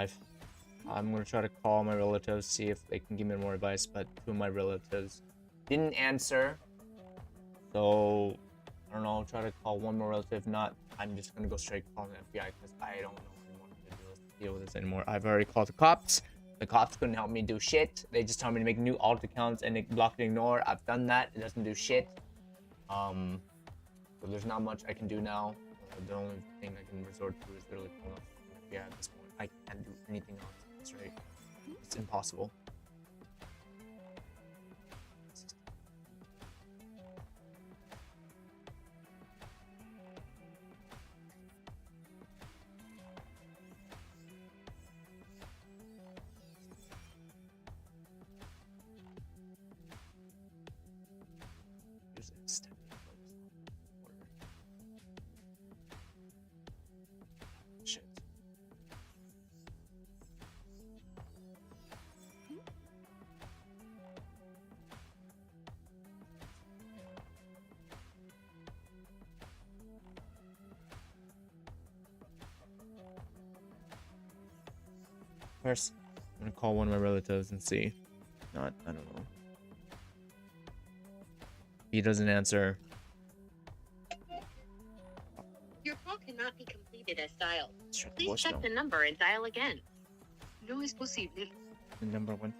life. I'm gonna try to call my relatives, see if they can give me more advice, but two of my relatives didn't answer. So I don't know, I'll try to call one more relative. If not, I'm just gonna go straight call the FBI because I don't know anymore how to deal with this anymore. I've already called the cops. The cops couldn't help me do shit. They just told me to make new alt accounts and block and ignore. I've done that. It doesn't do shit. So there's not much I can do now. The only thing I can resort to is literally calling up the FBI at this point. I can't do anything else. That's right. It's impossible. Shit. First, I'm gonna call one of my relatives and see. Not, I don't know. He doesn't answer. Your call cannot be completed as dialed. Check the Please check voicemail. the number and dial again. No es posible. The number one.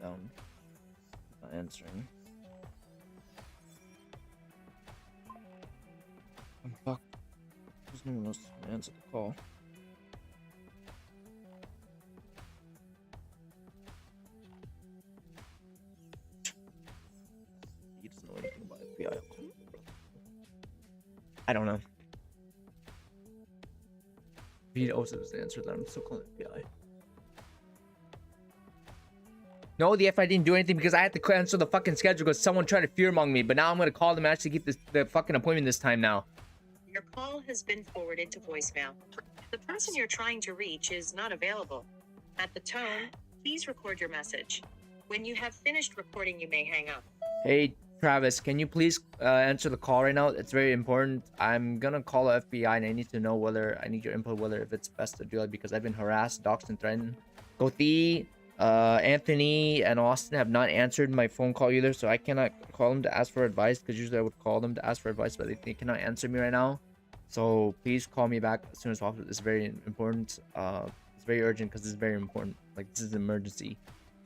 Down. Not answering. Oh, fuck. There's no one else to answer the call. He doesn't know anything about FBI. I don't know. If he also doesn't answer, then I'm still calling FBI. No, the FBI didn't do anything because I had to cancel the fucking schedule because someone tried to fearmong me. But now I'm gonna call them and actually keep the fucking appointment this time now. Your call has been forwarded to voicemail. The person you're trying to reach is not available. At the tone, please record your message. When you have finished recording, you may hang up. Hey, Travis, can you please answer the call right now? It's very important. I'm gonna call the FBI and I need to know whether I need your input, whether if it's best to do it because I've been harassed, doxxed, and threatened. Gothi, Anthony, and Austin have not answered my phone call either, so I cannot call them to ask for advice because usually I would call them to ask for advice, but they cannot answer me right now. So please call me back as soon as possible. It's very important. It's very urgent because it's very important. Like, this is an emergency.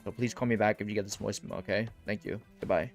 So please call me back if you get this voicemail, okay? Thank you. Goodbye.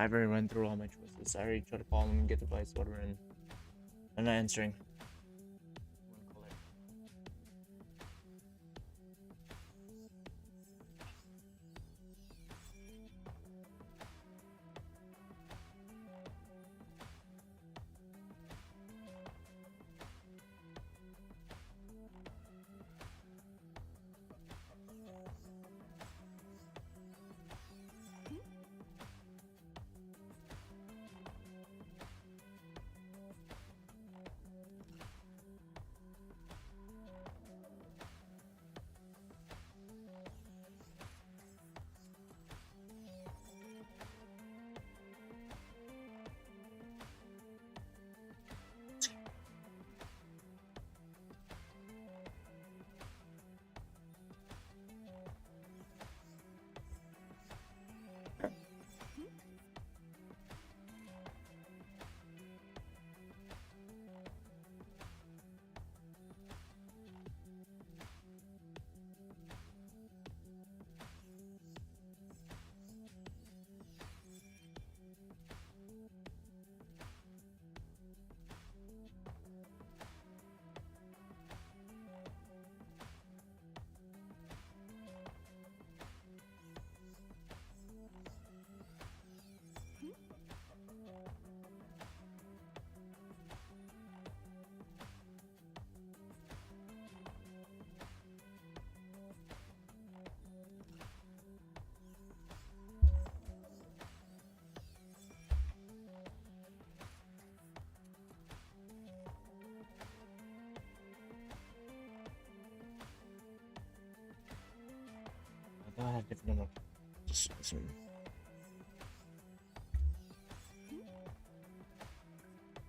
I've already run through all my choices. I already tried to call him and get the advice, whatever, and I'm not answering. I thought I had a different number. Just assume.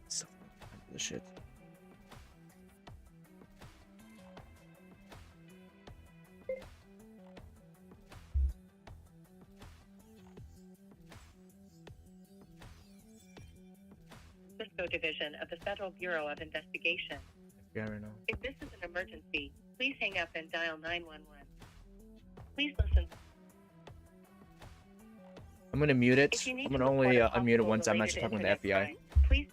So, the shit. Cisco Division of the Federal Bureau of Investigation. Yeah, right now. If this is an emergency, please hang up and dial 911. Please listen. I'm gonna mute it. If you need I'm to gonna report only a unmute it once I'm possible actually talking with related the FBI. internet crime, please.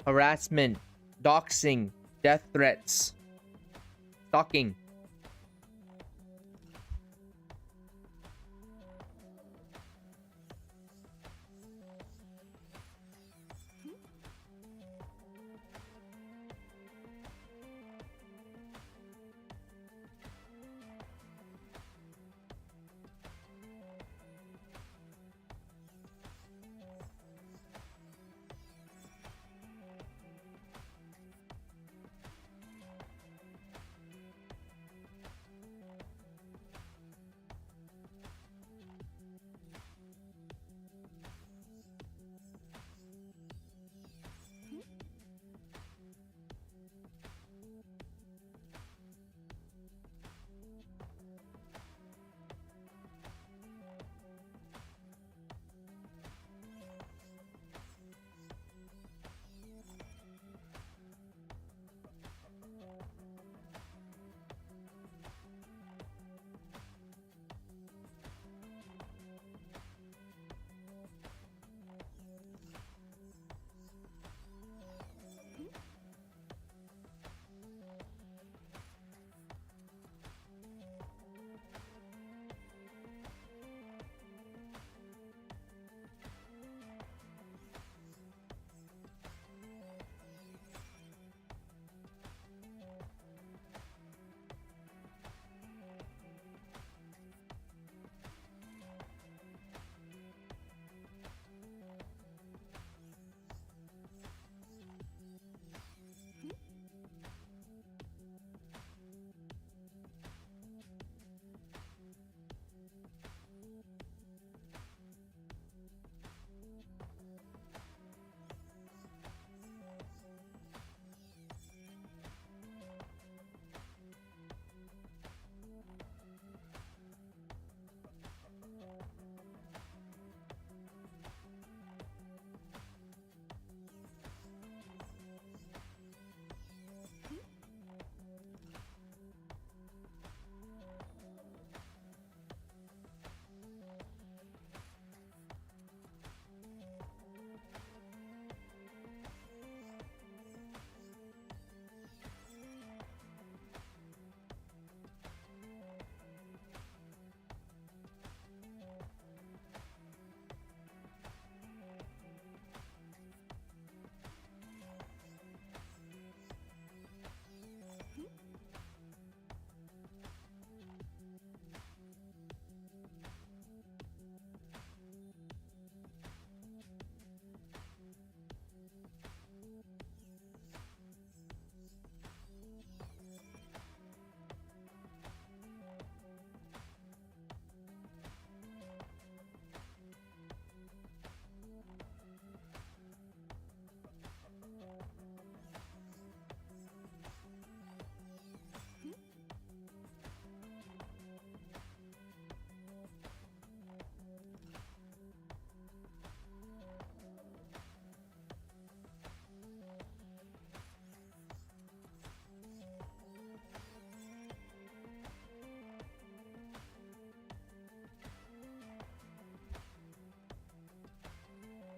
Harassment, doxing, death threats, stalking.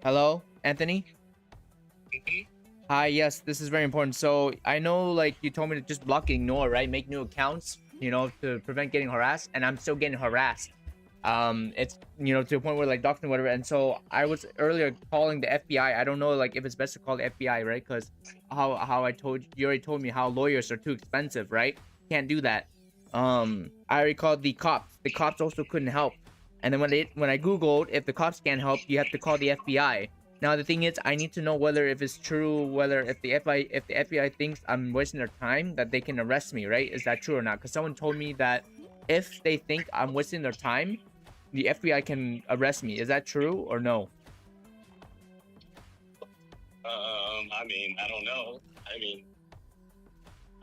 Hello, Anthony? Hi, yes, this is very important. So I know like you told me to just block, ignore, right? Make new accounts, to prevent getting harassed, and I'm still getting harassed. It's to a point where like doctor whatever, and so I was earlier calling the FBI. I don't know like if it's best to call the FBI, right? Because how I told you already told me how lawyers are too expensive, right? Can't do that. I already called the cops. The cops also couldn't help. And then when I googled if the cops can't help, you have to call the FBI. Now the thing is, I need to know whether if it's true, whether if the FBI thinks I'm wasting their time, that they can arrest me, right? Is that true or not? Because someone told me that if they think I'm wasting their time, the FBI can arrest me. Is that true or no? I mean, I don't know. I mean,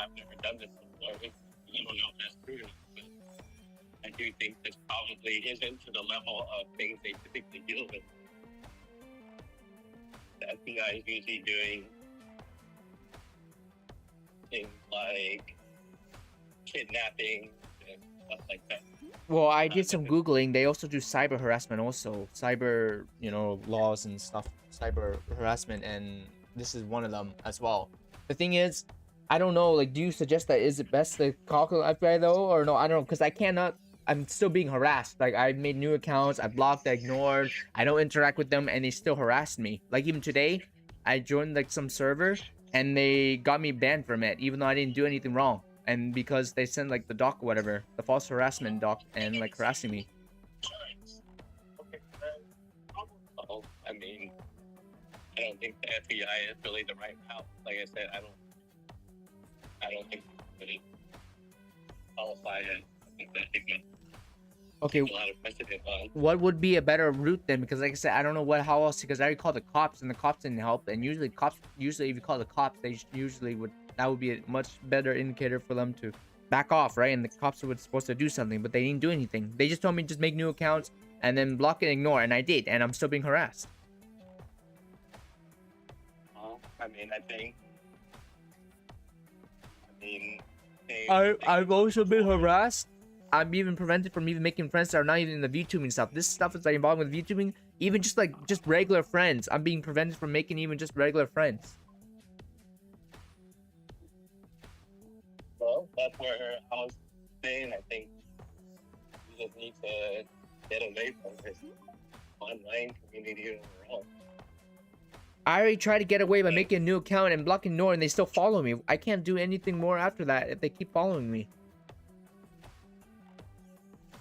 I've never done this before. I don't know if that's true, but I do think this probably isn't to the level of things they typically deal with. The FBI is usually doing things like kidnapping and stuff like that. Well, I did some googling. They also do cyber harassment, also cyber, laws and stuff, cyber harassment, and this is one of them as well. The thing is, I don't know. Like, do you suggest that is it best to call the FBI though, or no? I don't know, because I cannot. I'm still being harassed. Like, I made new accounts, I blocked, I ignored, I don't interact with them, and they still harassed me. Like even today, I joined like some server, and they got me banned from it, even though I didn't do anything wrong. And because they sent like the doc or whatever, the false harassment doc, and like harassing me. Oh, I mean, I don't think the FBI is really the right route. Like I said, I don't think it's really qualified. I think that they Okay, a lot of precedent on. what would be a better route then? Because like I said, I don't know how else, because I already called the cops and the cops didn't help. And usually if you call the cops, they usually that would be a much better indicator for them to back off, right? And the cops were supposed to do something, but they didn't do anything. They just told me just make new accounts and then block and ignore, and I did, and I'm still being harassed. I mean, I've also been harassed. I'm even prevented from even making friends that are not even in the VTubing stuff. This stuff is like involved with VTubing, even just regular friends. I'm being prevented from making even just regular friends. Well, that's where I was saying. I think you just need to get away from this online community overall. I already tried to get away by making a new account and block and ignore, and they still follow me. I can't do anything more after that if they keep following me.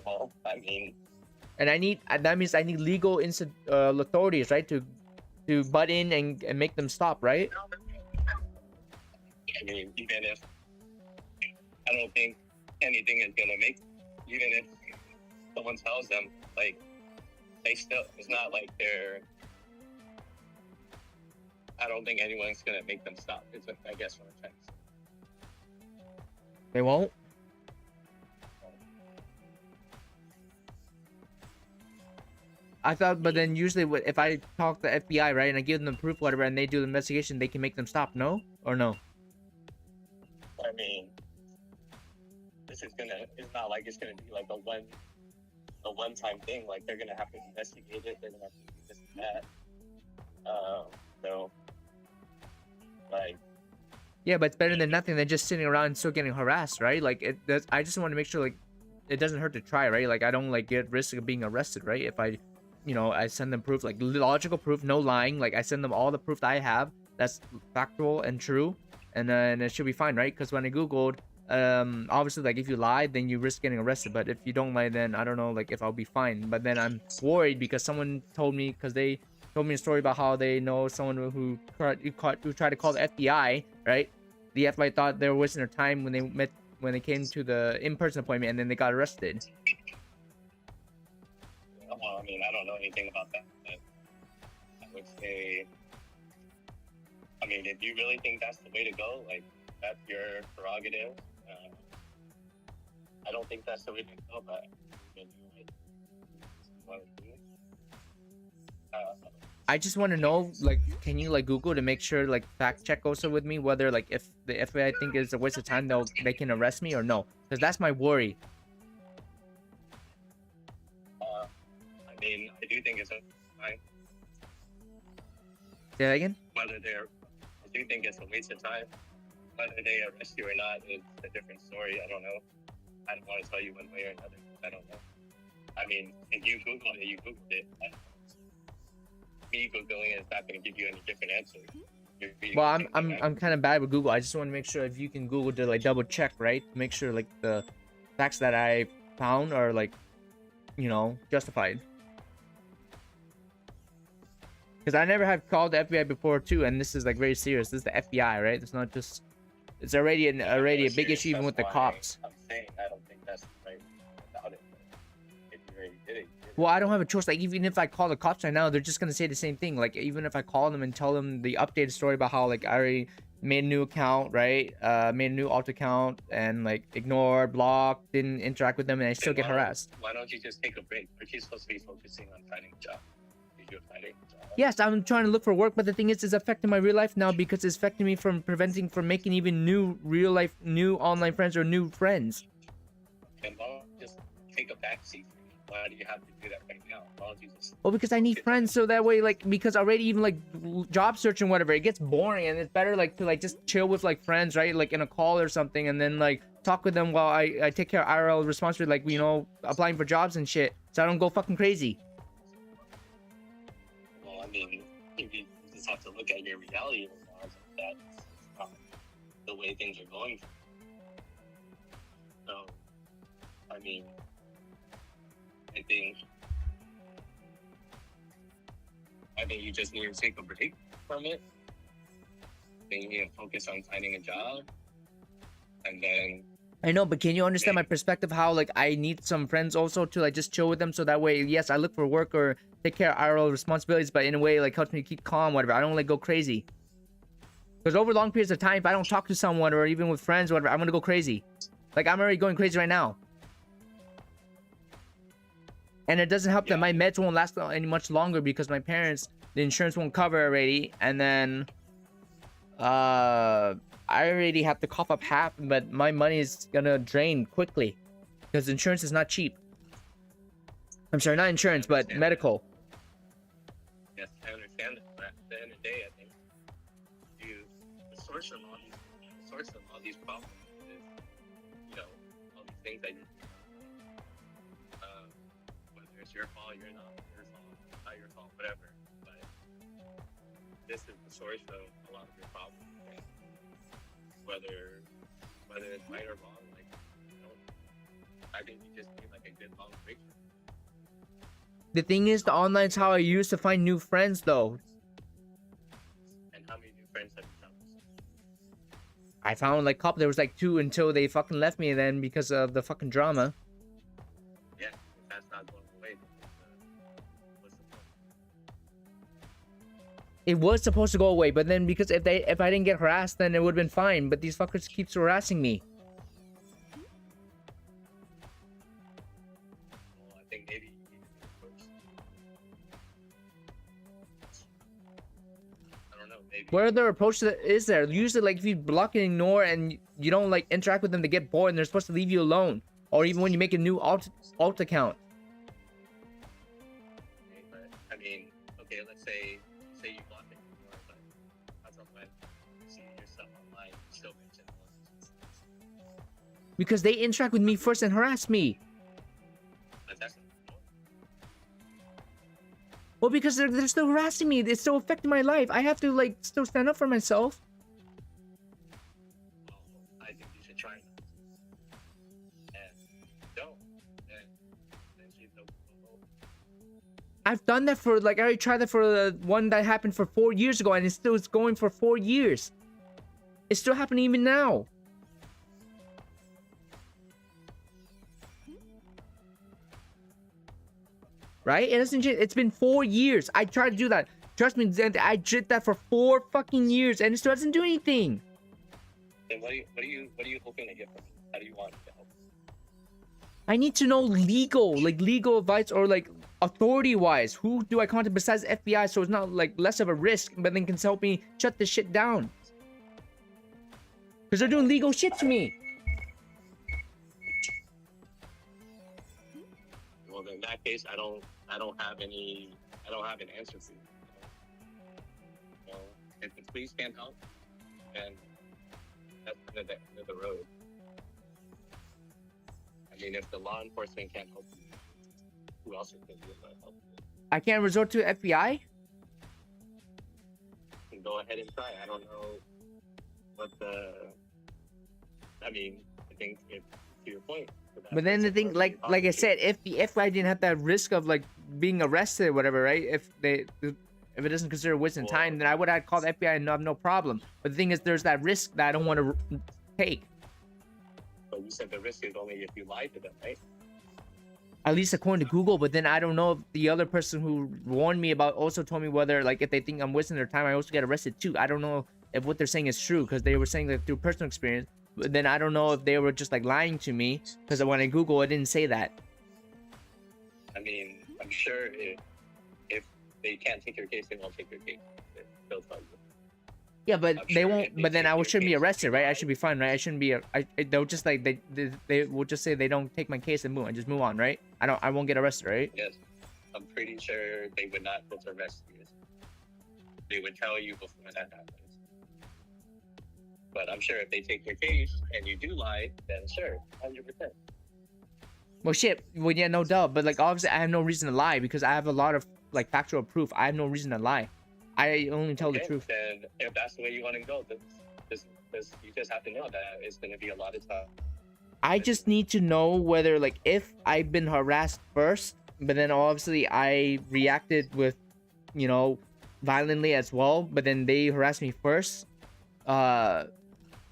Well, I mean, And that means I need legal authorities, right, to butt in and make them stop, right? I mean, even if I don't think anything is gonna make, even if someone tells them, like, they still, it's not like they're, I don't think anyone's gonna make them stop. It's what I guess what I'm trying to say. They won't. I thought, but then usually if I talk to FBI, right, and I give them the proof, whatever, and they do the investigation, they can make them stop, no? Or no? I mean, it's not like it's gonna be like a one-time thing. Like, they're gonna have to investigate it. They're gonna have to do this and that. So, like, Yeah, but it's better than nothing than just sitting around and still getting harassed, right? Like, I just want to make sure, like, it doesn't hurt to try, right? Like, I don't, like, get risk of being arrested, right? If I, I send them proof, like, logical proof, no lying. Like, I send them all the proof that I have that's factual and true, and then it should be fine, right? Because when I Googled, obviously, like, if you lie, then you risk getting arrested. But if you don't lie, then I don't know, like, if I'll be fine. But then I'm worried because someone told me, because they told me a story about how they know someone who tried to call the FBI, right? The FBI thought they were wasting their time when they came to the in-person appointment, and then they got arrested. well, I mean, I don't know anything about that, but I would say, I mean, if you really think that's the way to go, like, that's your prerogative. I don't think that's the way to go, but if you want to do it. I just want to know, like, can you like Google to make sure, like, fact check also with me whether, like, if the FBI think it's a waste of time, they can arrest me or no? Because that's my worry. I mean, I do think it's fine. Say that again. Whether they're, I do think it's a waste of time. Whether they arrest you or not is a different story. I don't know. I don't want to tell you one way or another. I don't know. I mean, if you Googled it, you Googled it. Me Googling it is not going to give you any different answer. Well, I'm kind of bad with Google. I just want to make sure if you can Google to like double check, right? Make sure like the facts that I found are like, you know, justified. Because I never have called the FBI before too, and this is like very serious. This is the FBI, right? It's not just. It's already a big issue even with the cops. I'm saying I don't think that's right about it. If you already did it, you did it. Well, I don't have a choice. Like, even if I call the cops right now, they're just gonna say the same thing. Like, even if I call them and tell them the updated story about how like I already made a new account, right? Made a new alt account and like ignored, blocked, didn't interact with them, and I still get harassed. Why don't you just take a break? Aren't you supposed to be focusing on finding a job? You're finding a job. Yes, I'm trying to look for work, but the thing is, it's affecting my real life now because it's affecting me from preventing from making even new real life, new online friends or new friends. And why don't you just take a backseat? Why do you have to do that right now? Why don't you just? Well, because I need friends, so that way, like, because already even like job searching, whatever, it gets boring, and it's better like to like just chill with like friends, right? Like in a call or something, and then like talk with them while I take care of IRL responsibility, like, you know, applying for jobs and shit, so I don't go fucking crazy. Well, I mean, you just have to look at your reality and that's the way things are going. So, I mean, I think you just need to take a break from it. Then you need to focus on finding a job, and then. I know, but can you understand my perspective? How like I need some friends also to like just chill with them, so that way, yes, I look for work or take care of IRL responsibilities, but in a way like helps me keep calm, whatever. I don't like go crazy. Because over long periods of time, if I don't talk to someone or even with friends, whatever, I'm gonna go crazy. Like I'm already going crazy right now. And it doesn't help that my meds won't last any much longer because my parents, the insurance won't cover already, and then I already have to cough up half, but my money is gonna drain quickly because insurance is not cheap. I'm sorry, not insurance, but medical. Yes, I understand that, but at the end of the day, I think the source of all these problems is, you know, all these things that you, whether it's your fault, not your fault, whatever. But this is the source of a lot of your problems. Whether it's right or wrong, like, you know, I think you just need like a good long break. The thing is, the online's how I used to find new friends, though. And how many new friends have you found? I found like couple. There was like 2 until they fucking left me. Then because of the fucking drama. Yeah, that's not going away. What's the point? It was supposed to go away, but then because if I didn't get harassed, then it would have been fine. But these fuckers keeps harassing me. Well, I think maybe you need to approach. I don't know, maybe. What other approach is there? Usually, like if you block and ignore and you don't like interact with them, they get bored and they're supposed to leave you alone. Or even when you make a new alt account. Okay, but I mean, okay, let's say you block it, but that's not when you see your stuff online, you still mention all this. Because they interact with me first and harass me. But that's not. Well, because they're still harassing me. It's still affecting my life. I have to like still stand up for myself. Well, I think you should try not to. And don't. And keep the. I've done that for like I already tried that for the one that happened for 4 years ago, and it's still going for 4 years. It's still happening even now. Right? It doesn't. It's been 4 years. I tried to do that. Trust me, I did that for 4 fucking years, and it still doesn't do anything. Then what are you hoping to get from me? How do you want to help? I need to know legal advice or like authority-wise. Who do I contact besides FBI so it's not like less of a risk, but then can help me shut this shit down? Because they're doing legal shit to me. Well, in that case, I don't have an answer for you. If the police can't help, then that's kind of the end of the road. I mean, if the law enforcement can't help you, who else is going to be able to help you? I can't resort to FBI. You can go ahead and try. I don't know what the. I mean, I think if to your point. for that But then the person thing, whoever like you're I talking said, if the FBI didn't have that risk of like being arrested or whatever, right? If it doesn't consider wasting Well, time, then I would have called the FBI and have no problem. But the thing is, there's that risk that I don't want to take. to, but you said the risk is only if you lie to them, right? At least according to Google. But then I don't know if the other person who warned me about also told me whether like if they think I'm wasting their time, I also get arrested too. I don't know if what they're saying is true because they were saying that through personal experience. But then I don't know if they were just like lying to me because when I Google, it didn't say that. I mean, I'm sure if they can't take your case, they won't take your case. They'll tell you. Yeah, but I'm they sure won't. if they But then take I your shouldn't be case, arrested, you right? I lie. should be fine, right? I shouldn't be. They'll just like they will just say they don't take my case and move and just move on, right? I won't get arrested, right? Yes, I'm pretty sure they would not put arrest you. They would tell you before that happens. But I'm sure if they take your case and you do lie, then sure, 100%. Well, shit. Well, yeah, no doubt. But like, obviously, I have no reason to lie because I have a lot of like factual proof. I have no reason to lie. I only tell the Okay, truth. Then if that's the way you want to go, then you just have to know that it's going to be a lot of time. I just need to know whether like if I've been harassed first, but then obviously I reacted with, you know, violently as well. But then they harassed me first.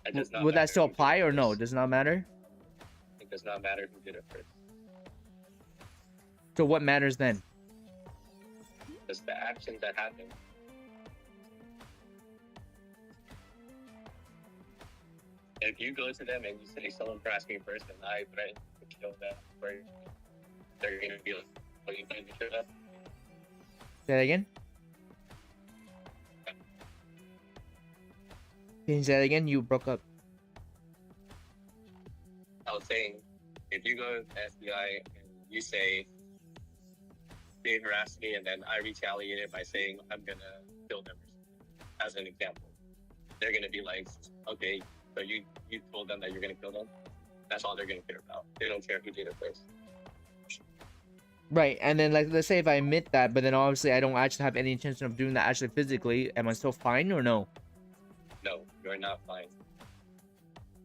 It does not Would matter that still who did apply it or no? first. Does not matter. It does not matter who did it first. So what matters then? Just the actions that happen. If you go to them and you say someone harassed me first and I threaten to kill them, right, they're going to be like, "What you going to do that?" Say that again. Can you say that again? You broke up. I was saying, if you go to the FBI and you say they harassed me and then I retaliated by saying I'm gonna kill them, as an example, they're gonna be like, okay, so you told them that you're gonna kill them. That's all they're gonna care about. They don't care who did it first. Right, and then like let's say if I admit that, but then obviously I don't actually have any intention of doing that actually physically, am I still fine or no? No, you're not fine.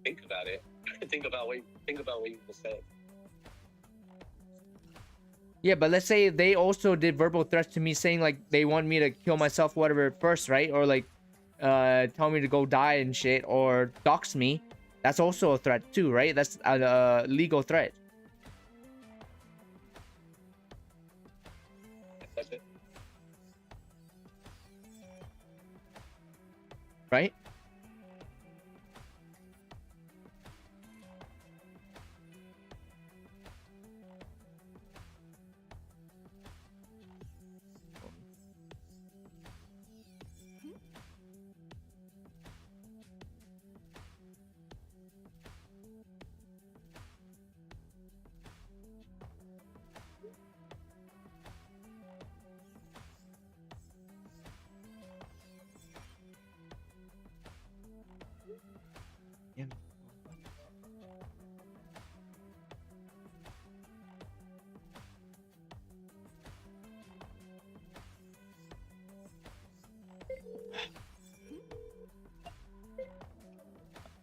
Think about it. think about what you just said. Yeah, but let's say they also did verbal threats to me saying like they want me to kill myself, whatever first, right? Or like tell me to go die and shit, or dox me. That's also a threat too, right? That's a legal threat, That's it. right?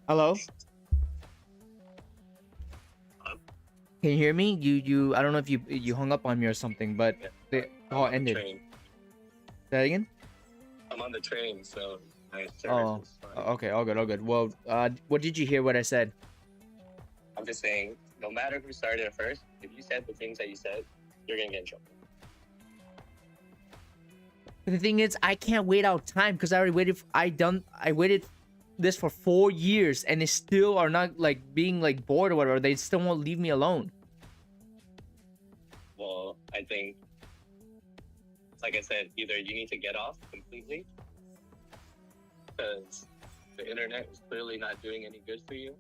Hello? Can you hear me? You I don't know if you hung up on me or something, but Yeah. the I'm call on the ended. train. Say that again? I'm on the train, so my service Oh, is fine. okay, all good, all good. Well, what did you hear what I said? I'm just saying, no matter who started it first, if you said the things that you said, you're gonna get in trouble. The thing is, I can't wait out time because I already waited. I waited this for 4 years, and they still are not like being like bored or whatever. They still won't leave me alone. Well, I think, like I said, either you need to get off completely because the internet is clearly not doing any good for you,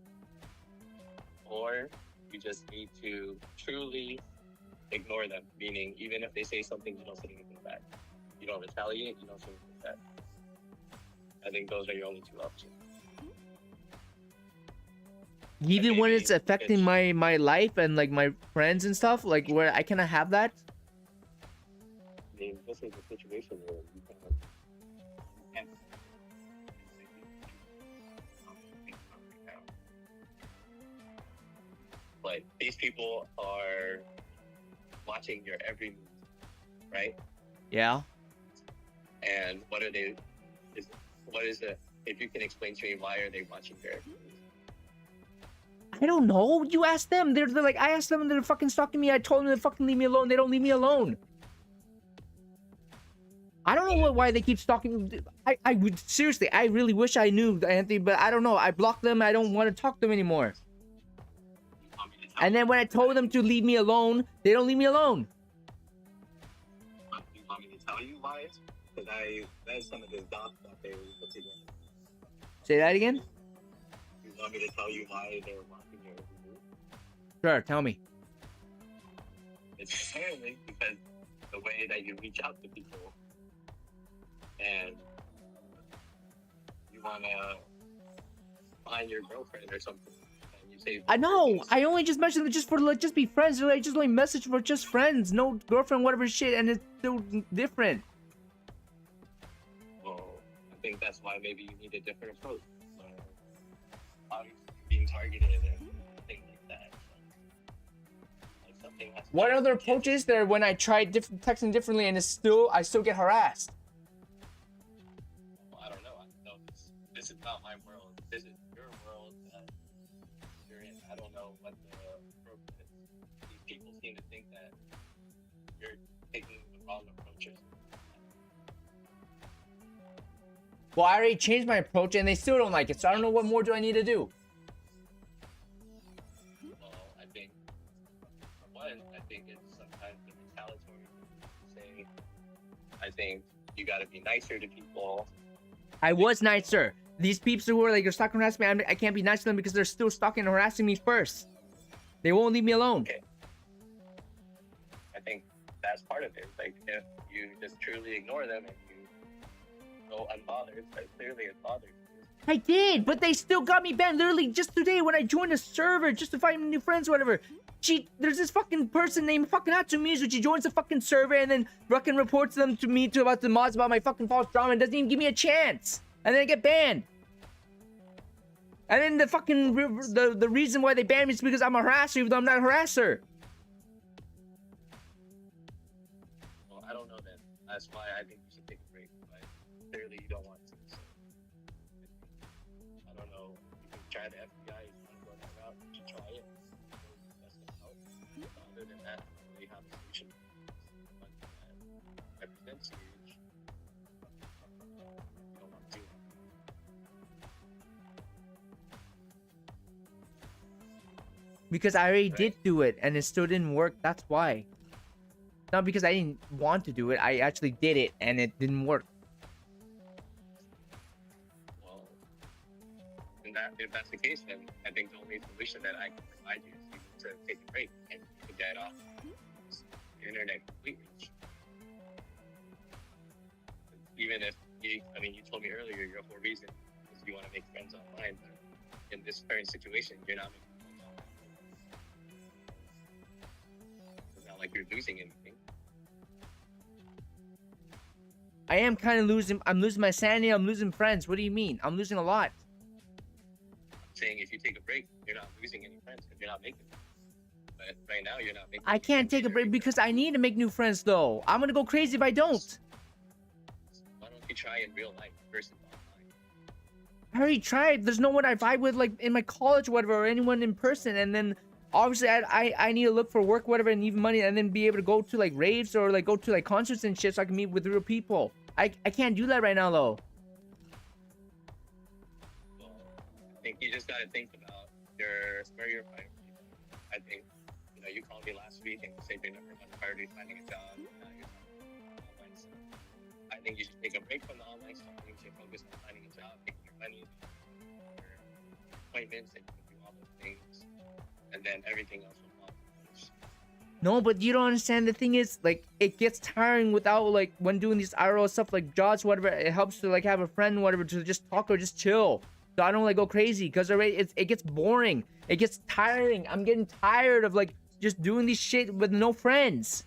or you just need to truly ignore them. Meaning, even if they say something, you don't say anything back. You don't retaliate. You don't say anything back. I think those are your only two options. Even when maybe it's affecting my life and like my friends and stuff, like where I cannot have that. I mean, this is a situation where you can't but these people are watching your every move, right? Yeah. And what are they? What is it? If you can explain to me, why are they watching your every move? I don't know. You ask them. They're like, I asked them. They're fucking stalking me. I told them to fucking leave me alone. They don't leave me alone. I don't know why they keep stalking me. I would seriously. I really wish I knew, Anthony, but I don't know. I blocked them. I don't want to talk to them anymore. And then when I told them to leave me alone, they don't leave me alone. You want me to tell you why? Because that is some of the dots that they put together. Say that again. You want me to tell you why they're watching your every move? Sure. Tell me. It's apparently because the way that you reach out to people, and you want to find your girlfriend or something, and you say, I know. I only just mentioned it just for like just be friends. I just only message for just friends, no girlfriend, whatever shit, and it's still different. well, I think that's why maybe you need a different approach. Obviously, being targeted and things like that. Like something has to What be- other approach is there when I try texting differently and I still get harassed? Well, I don't know. This is not my world. This is your world that you're in. I don't know what the approach is. These people seem to think that you're taking the wrong approaches. Well, I already changed my approach and they still don't like it, so I don't know what more do I need to do. Well, I think, for one, I think it's sometimes the retaliatory thing. I think you got to be nicer to people. I was nicer. These peeps who are like, you're stalking and harassing me, I can't be nice to them because they're still stalking and harassing me first. They won't leave me alone. Okay. I think that's part of it. Like, if you just truly ignore them and you go unbothered, that clearly it bothers you. I did, but they still got me banned. Literally just today when I joined a server just to find new friends or whatever. There's this fucking person named fucking Hatsumizu. She joins the fucking server and then fucking reports them to me about the mods about my fucking false drama and doesn't even give me a chance. And then I get banned. And then the fucking the reason why they banned me is because I'm a harasser, even though I'm not a harasser. Well, I don't know then. That's why I think you should take a break. But clearly you don't want to. So I don't know. You can try the FBI. If you want to go that route, you should try it. That's gonna help. Other than that, I don't really have a solution. But that represents you. You don't want to do it. Because I already did do it and it still didn't work. That's why. Not because I didn't want to do it. I actually did it and it didn't work. Well, if that's the case, then I think the only solution that I can provide you is to take a break and to get off the internet completely. Even if you told me earlier your whole reason is you want to make friends online, but in this current situation, you're not making friends online. It's not like you're losing anything. I am kind of losing. I'm losing my sanity. I'm losing friends. What do you mean? I'm losing a lot. I'm saying if you take a break, you're not losing any friends because you're not making them. But right now, you're not making. I any can't friends take a either. break because I need to make new friends though. I'm gonna go crazy if I don't. Why don't you try in real life versus online? I already tried. There's no one I vibe with like in my college, whatever, or anyone in person. And then obviously I need to look for work, whatever, and need money, and then be able to go to like raves or like go to like concerts and shit so I can meet with real people. I can't do that right now though. Well, I think you just gotta think about where your priorities are. I think, you called me last week and you said your number one priority is finding a job. Now you're talking about online stuff. I think you should take a break from the online stuff. You should focus on finding a job, making your money, your appointments, and you can do all those things. And then everything else will fall into place. No, but you don't understand. The thing is, like, it gets tiring without, like, when doing these IRL stuff, like jobs, whatever. It helps to like have a friend, whatever, to just talk or just chill. So I don't like go crazy because already it gets boring. It gets tiring. I'm getting tired of like just doing this shit with no friends.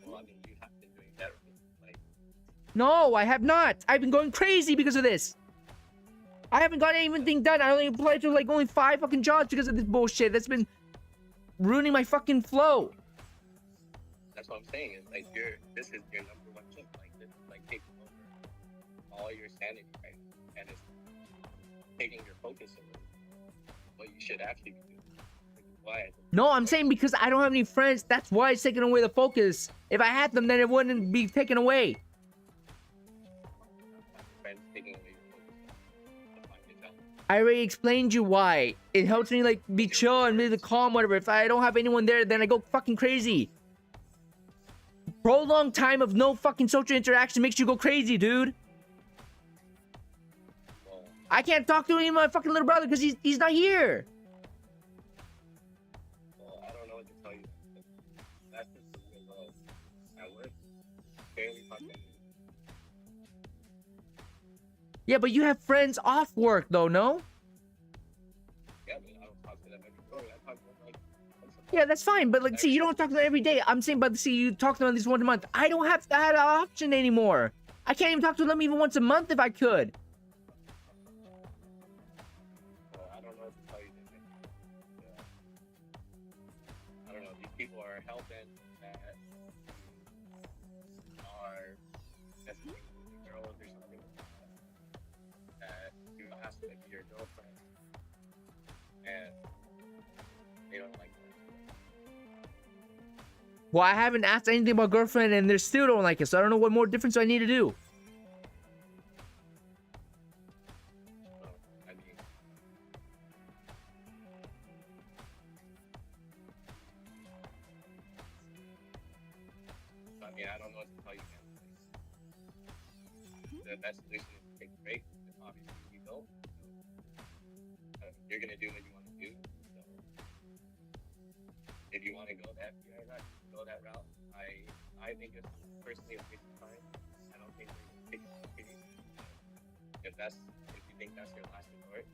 Well, I mean, you have been doing that. Like, No, I have not. I've been going crazy because of this. I haven't got anything done. I only applied to like only 5 fucking jobs because of this bullshit. That's been ruining my fucking flow. that's what I'm saying. Is like this is your number one chip. Like this is like taking over all your sanity right now, and it's taking your focus away. What you should actually be doing. Which is why I think No, I'm saying because I don't have any friends. That's why it's taking away the focus. If I had them, then it wouldn't be taken away. friends taking away your focus. To find it out. I already explained you why. It helps me like be chill and be calm, whatever. If I don't have anyone there, then I go fucking crazy. Prolonged time of no fucking social interaction makes you go crazy, dude. Well, I can't talk to even my fucking little brother because he's not here. well, I don't know what to tell you. That's just the real world. At work, barely talk to anyone. Yeah, but you have friends off work though, no? Yeah, but I don't talk to them every day. I talk to them like once a month. Yeah, that's fine. But like, see, you don't talk to them every day. I'm saying, but see, you talk to them at least once a month. I don't have that option anymore. I can't even talk to them even once a month if I could. Well, I don't know what to tell you. Yeah. I don't know. These people are hell-bent that are messaging with girls or something like that you ask to be your girlfriend, and they don't like that. Well, I haven't asked anything about girlfriend and they still don't like it. So I don't know what more difference I need to do. So, I mean, I don't know what to tell you, man. The best solution is to take a break. And obviously, you don't. You're gonna do what you want to do. So, if you want to go that route, go that route. I think it's personally a waste of time. I don't think they're gonna take it seriously. If you think that's your last resort.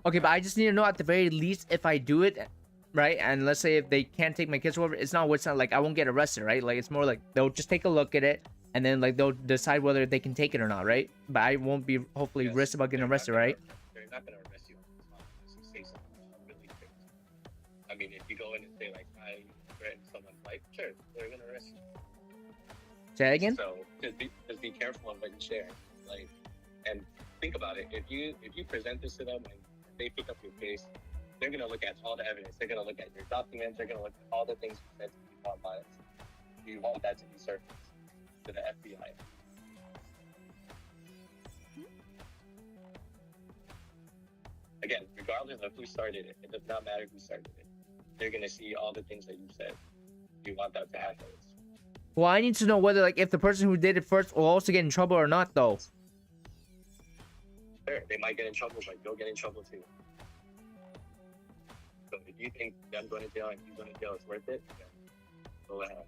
Okay, but I just need to know at the very least if I do it, right? And let's say if they can't take my kids over, it's not like I won't get arrested, right? Like it's more like they'll just take a look at it and then like they'll decide whether they can take it or not, right? But I won't be hopefully Yes, risk about getting they're not arrested, gonna- right? They're not gonna arrest you on the spot unless you say something really crazy. I mean, if you go in and say like I threatened someone's life, sure, they're gonna arrest you. Say that again? So just be careful on what you share. Like, and think about it. If you present this to them and they pick up your case, they're gonna look at all the evidence. They're gonna look at your documents. They're gonna look at all the things you said to be online. You want that to be surfaced to the FBI. Again, regardless of who started it, it does not matter who started it. They're gonna see all the things that you said. You want that to happen. Well, I need to know whether like if the person who did it first will also get in trouble or not, though. Sure, they might get in trouble, but you'll get in trouble too. So if you think them going to jail and you going to jail is worth it, then go ahead.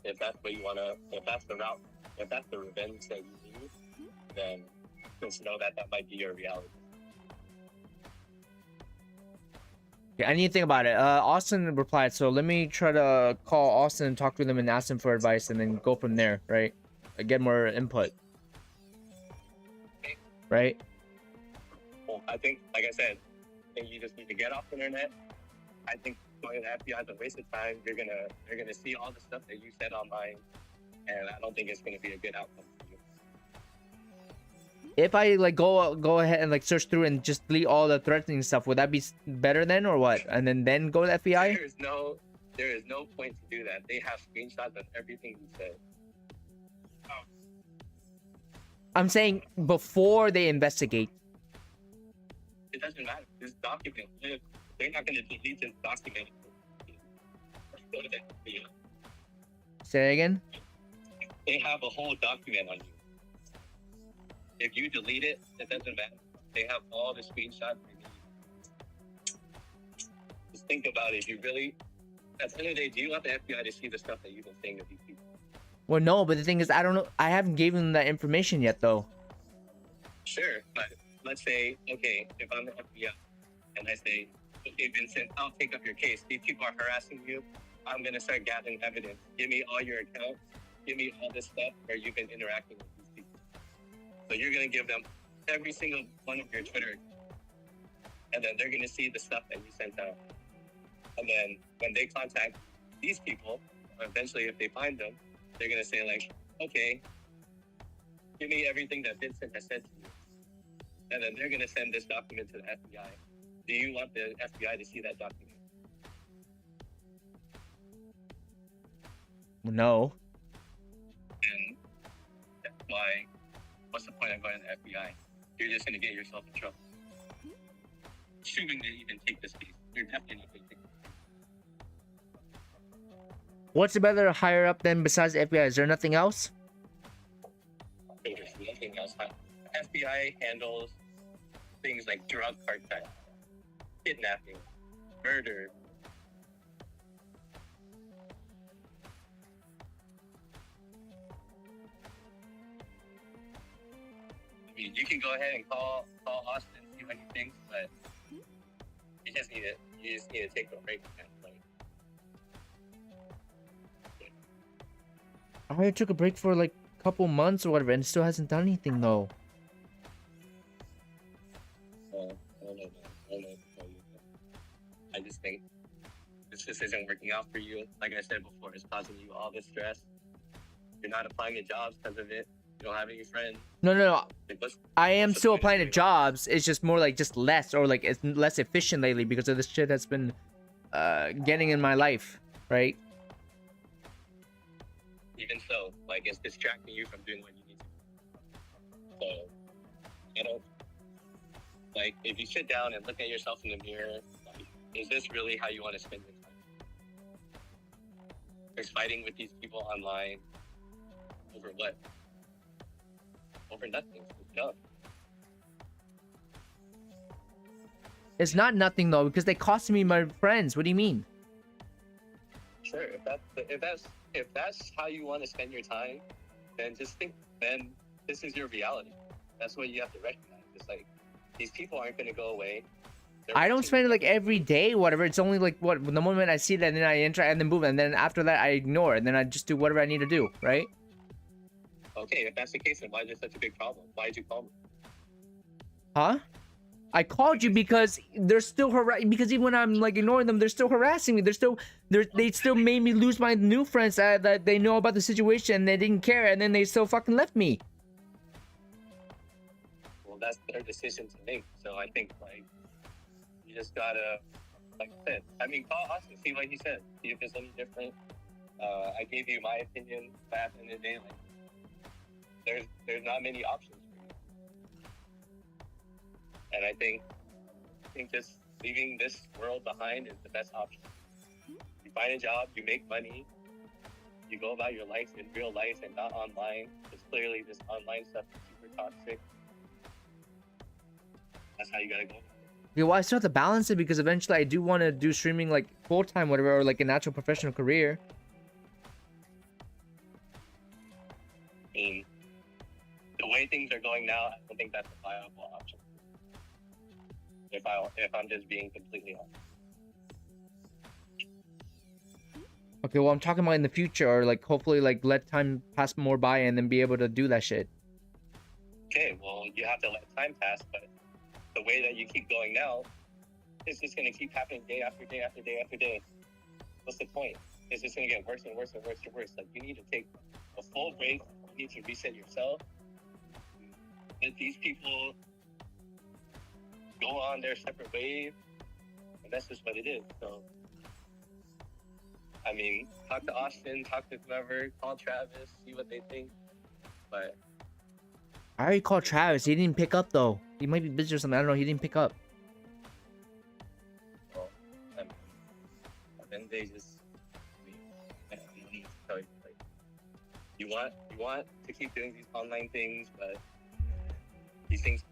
If that's what you want to, if that's the route, if that's the revenge that you need, then just know that that might be your reality. Yeah, I need to think about it. Austin replied, so let me try to call Austin and talk to them and ask them for advice and then go from there, right? Get more input. Right? Well, I think, like I said, I think you just need to get off the internet. I think going to the FBI is a waste of time. They're gonna see all the stuff that you said online, and I don't think it's gonna be a good outcome for you. If I like go ahead and like search through and just delete all the threatening stuff, would that be better then or what? And then go to the FBI? There is no point to do that. They have screenshots of everything you said. I'm saying before they investigate. It doesn't matter. This document, they're not going to delete this document. Go to the FBI. Say that again? They have a whole document on you. If you delete it, it doesn't matter. They have all the screenshots they need. Just think about it. You really, at the end of the day, do you want the FBI to see the stuff that you've been saying to these people? Well, no, but the thing is, I don't know. I haven't given them that information yet, though. Sure, but let's say, okay, if I'm the FBI and I say, okay, Vincent, I'll take up your case. These people are harassing you. I'm gonna start gathering evidence. Give me all your accounts. Give me all this stuff where you've been interacting with these people. So you're gonna give them every single one of your Twitter, and then they're gonna see the stuff that you sent out. And then when they contact these people, or eventually if they find them, they're gonna say like, okay, give me everything that Vincent has said to you. And then they're gonna send this document to the FBI. Do you want the FBI to see that document? No. And that's why, what's the point of going to the FBI? You're just gonna get yourself in trouble. Assuming they even take this case, you're definitely not gonna take it. What's the better higher up then besides the FBI? Is there nothing else? There's nothing else. FBI handles things like drug cartel, kidnapping, murder. I mean, you can go ahead and call Austin, see what he thinks, but you just need to take a break, man. I already took a break for like a couple months or whatever, and it still hasn't done anything though. I don't know, man. I don't know what to tell you. I just think this just isn't working out for you. Like I said before, it's causing you all this stress. You're not applying to jobs because of it. You don't have any friends. No. Like, I am what's the still point of applying to doing jobs. It's just more like just less, or like it's less efficient lately because of the shit that's been getting in my life, right? Even so, like, it's distracting you from doing what you need to do. So, I don't, like, if you sit down and look at yourself in the mirror, like, is this really how you want to spend your time? There's fighting with these people online over what? Over nothing. It's dumb. It's not nothing though because they cost me my friends. What do you mean? Sure, if that's how you want to spend your time, then just think. Then this is your reality. That's what you have to recognize. It's like these people aren't going to go away. I don't spend it like every day, whatever. It's only like what the moment I see that, and then I enter and then boom, and then after that I ignore, and then I just do whatever I need to do, right? Okay, if that's the case, then why is it such a big problem? Why did you call me? Huh? I called you because they're still because even when I'm like ignoring them, they're still harassing me. They still made me lose my new friends that they know about the situation and they didn't care, and then they still fucking left me. Well, that's their decision to make. So I think like you just gotta, like I said, I mean, call Austin, see what he said, see if it's any different. I gave you my opinion, but at the end of the day, like there's not many options for you. And I think just leaving this world behind is the best option. You find a job, you make money, you go about your life in real life and not online. Because clearly this online stuff is super toxic. That's how you gotta go. Yeah, well, I still have to balance it because eventually I do want to do streaming like full time, whatever, or like an actual professional career. I mean, the way things are going now, I don't think that's a viable option. If I'm just being completely honest. Okay, well, I'm talking about in the future, or like hopefully like let time pass more by and then be able to do that shit. Okay, well, you have to let time pass, but the way that you keep going now, it's just going to keep happening day after day after day after day. What's the point? It's just going to get worse and worse and worse and worse. Like, you need to take a full break. You need to reset yourself. Let these people go on their separate ways, and that's just what it is. So, I mean, talk to Austin, talk to whoever, call Travis, see what they think. But I already called Travis. He didn't pick up though. He might be busy or something. I don't know. He didn't pick up. well, I mean, then they just, I don't need to tell you, like, you want to keep doing these online things, but these things.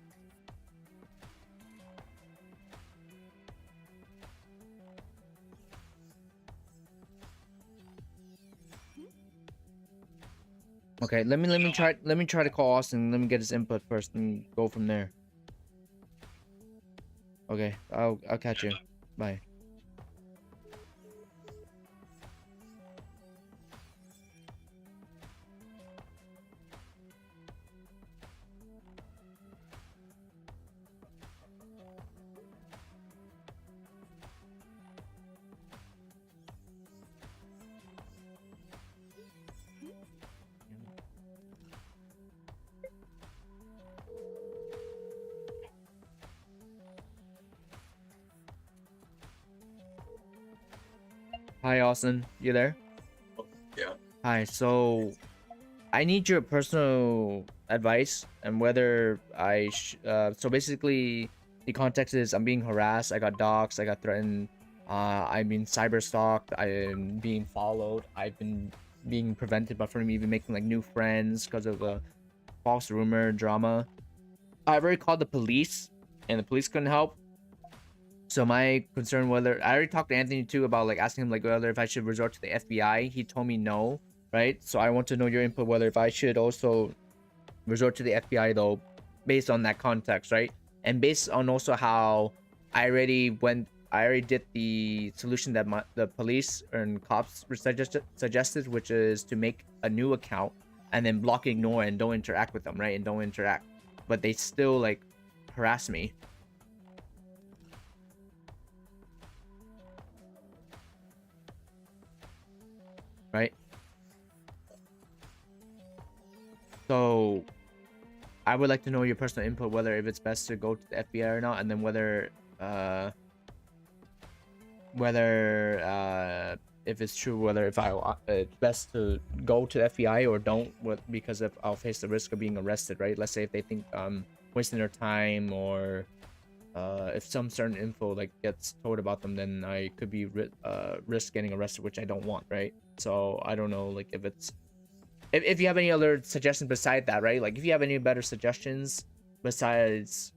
Okay, let me try to call Austin. Let me get his input first and go from there. Okay, I'll catch you. Bye. Hi, Austin. You there? Yeah. Hi. So, I need your personal advice and whether so basically, the context is I'm being harassed. I got doxxed. I got threatened. I'm being cyber stalked. I'm being followed. I've been being prevented from even making like new friends because of a false rumor drama. I've already called the police, and the police couldn't help. So my concern whether I already talked to Anthony too about like asking him like whether if I should resort to the FBI. He told me no, right? So I want to know your input whether if I should also resort to the FBI though, based on that context, right? And based on also how I already did the solution that the police and cops suggested, which is to make a new account and then block, ignore, and don't interact with them, right? And don't interact, but they still like harass me. Right? So I would like to know your personal input whether if it's best to go to the FBI or not, and then whether if it's true whether if it's best to go to the FBI or don't, because if I'll face the risk of being arrested, right? Let's say if they think wasting their time, or if some certain info like gets told about them, then I could be risk getting arrested, which I don't want, right? So I don't know, like if you have any other suggestions beside that, right? Like if you have any better suggestions besides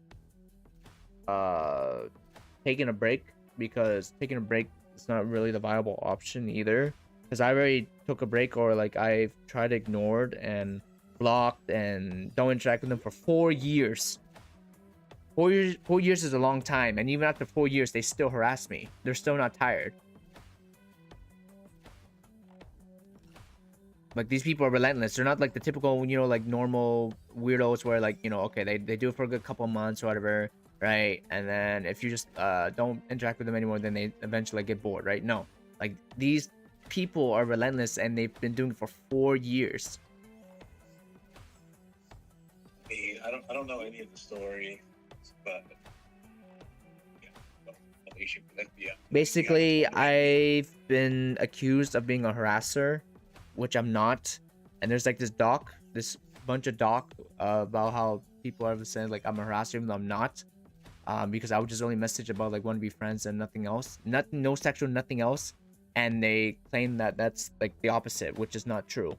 taking a break, because taking a break is not really the viable option either. Because I already took a break, or like I've tried ignored and blocked and don't interact with them for 4 years. 4 years is a long time, and even after 4 years, they still harass me. They're still not tired. Like these people are relentless. They're not like the typical, like normal weirdos where like, okay, they do it for a good couple months or whatever, right? And then if you just don't interact with them anymore, then they eventually get bored, right? No, like these people are relentless, and they've been doing it for 4 years. I don't know any of the story, but yeah, basically I've been accused of being a harasser, which I'm not. And there's like this bunch of doc about how people are saying like I'm a harasser, even though I'm not, because I would just only message about like want to be friends and nothing else, no sexual, nothing else. And they claim that that's like the opposite, which is not true.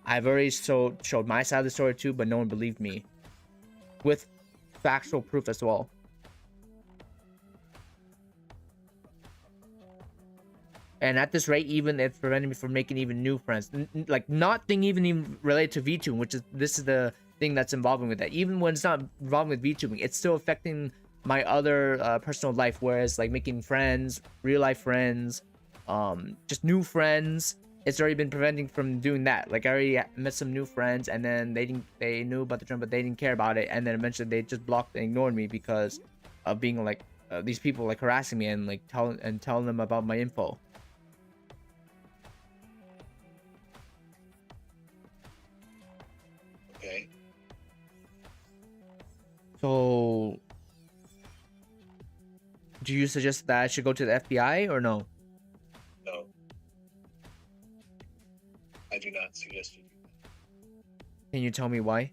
I've already showed my side of the story too, but no one believed me with factual proof as well. And at this rate, even it's preventing me from making even new friends. Like nothing even related to VTubing, which is this is the thing that's involving with that. Even when it's not involving with VTubing, it's still affecting my other personal life. Whereas like making friends, real life friends, just new friends, it's already been preventing from doing that. Like I already met some new friends, and then they knew about the trend, but they didn't care about it. And then eventually they just blocked and ignored me because of being like these people like harassing me and like telling them about my info. Okay. So, do you suggest that I should go to the FBI or no? No. I do not suggest you do that. Can you tell me why?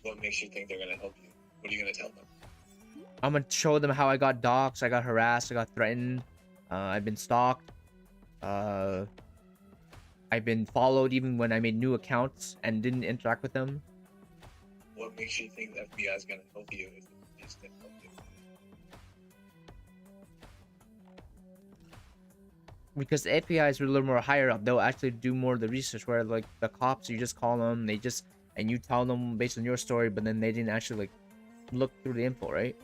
What makes you think they're gonna help you? What are you gonna tell them? I'm gonna show them how I got doxxed, I got harassed, I got threatened, I've been stalked, I've been followed even when I made new accounts and didn't interact with them. What makes you think the FBI is gonna help you if it is gonna help you? because the FBI is a little more higher up. They'll actually do more of the research. Where like the cops, you just call them, they just and you tell them based on your story, but then they didn't actually like look through the info, right?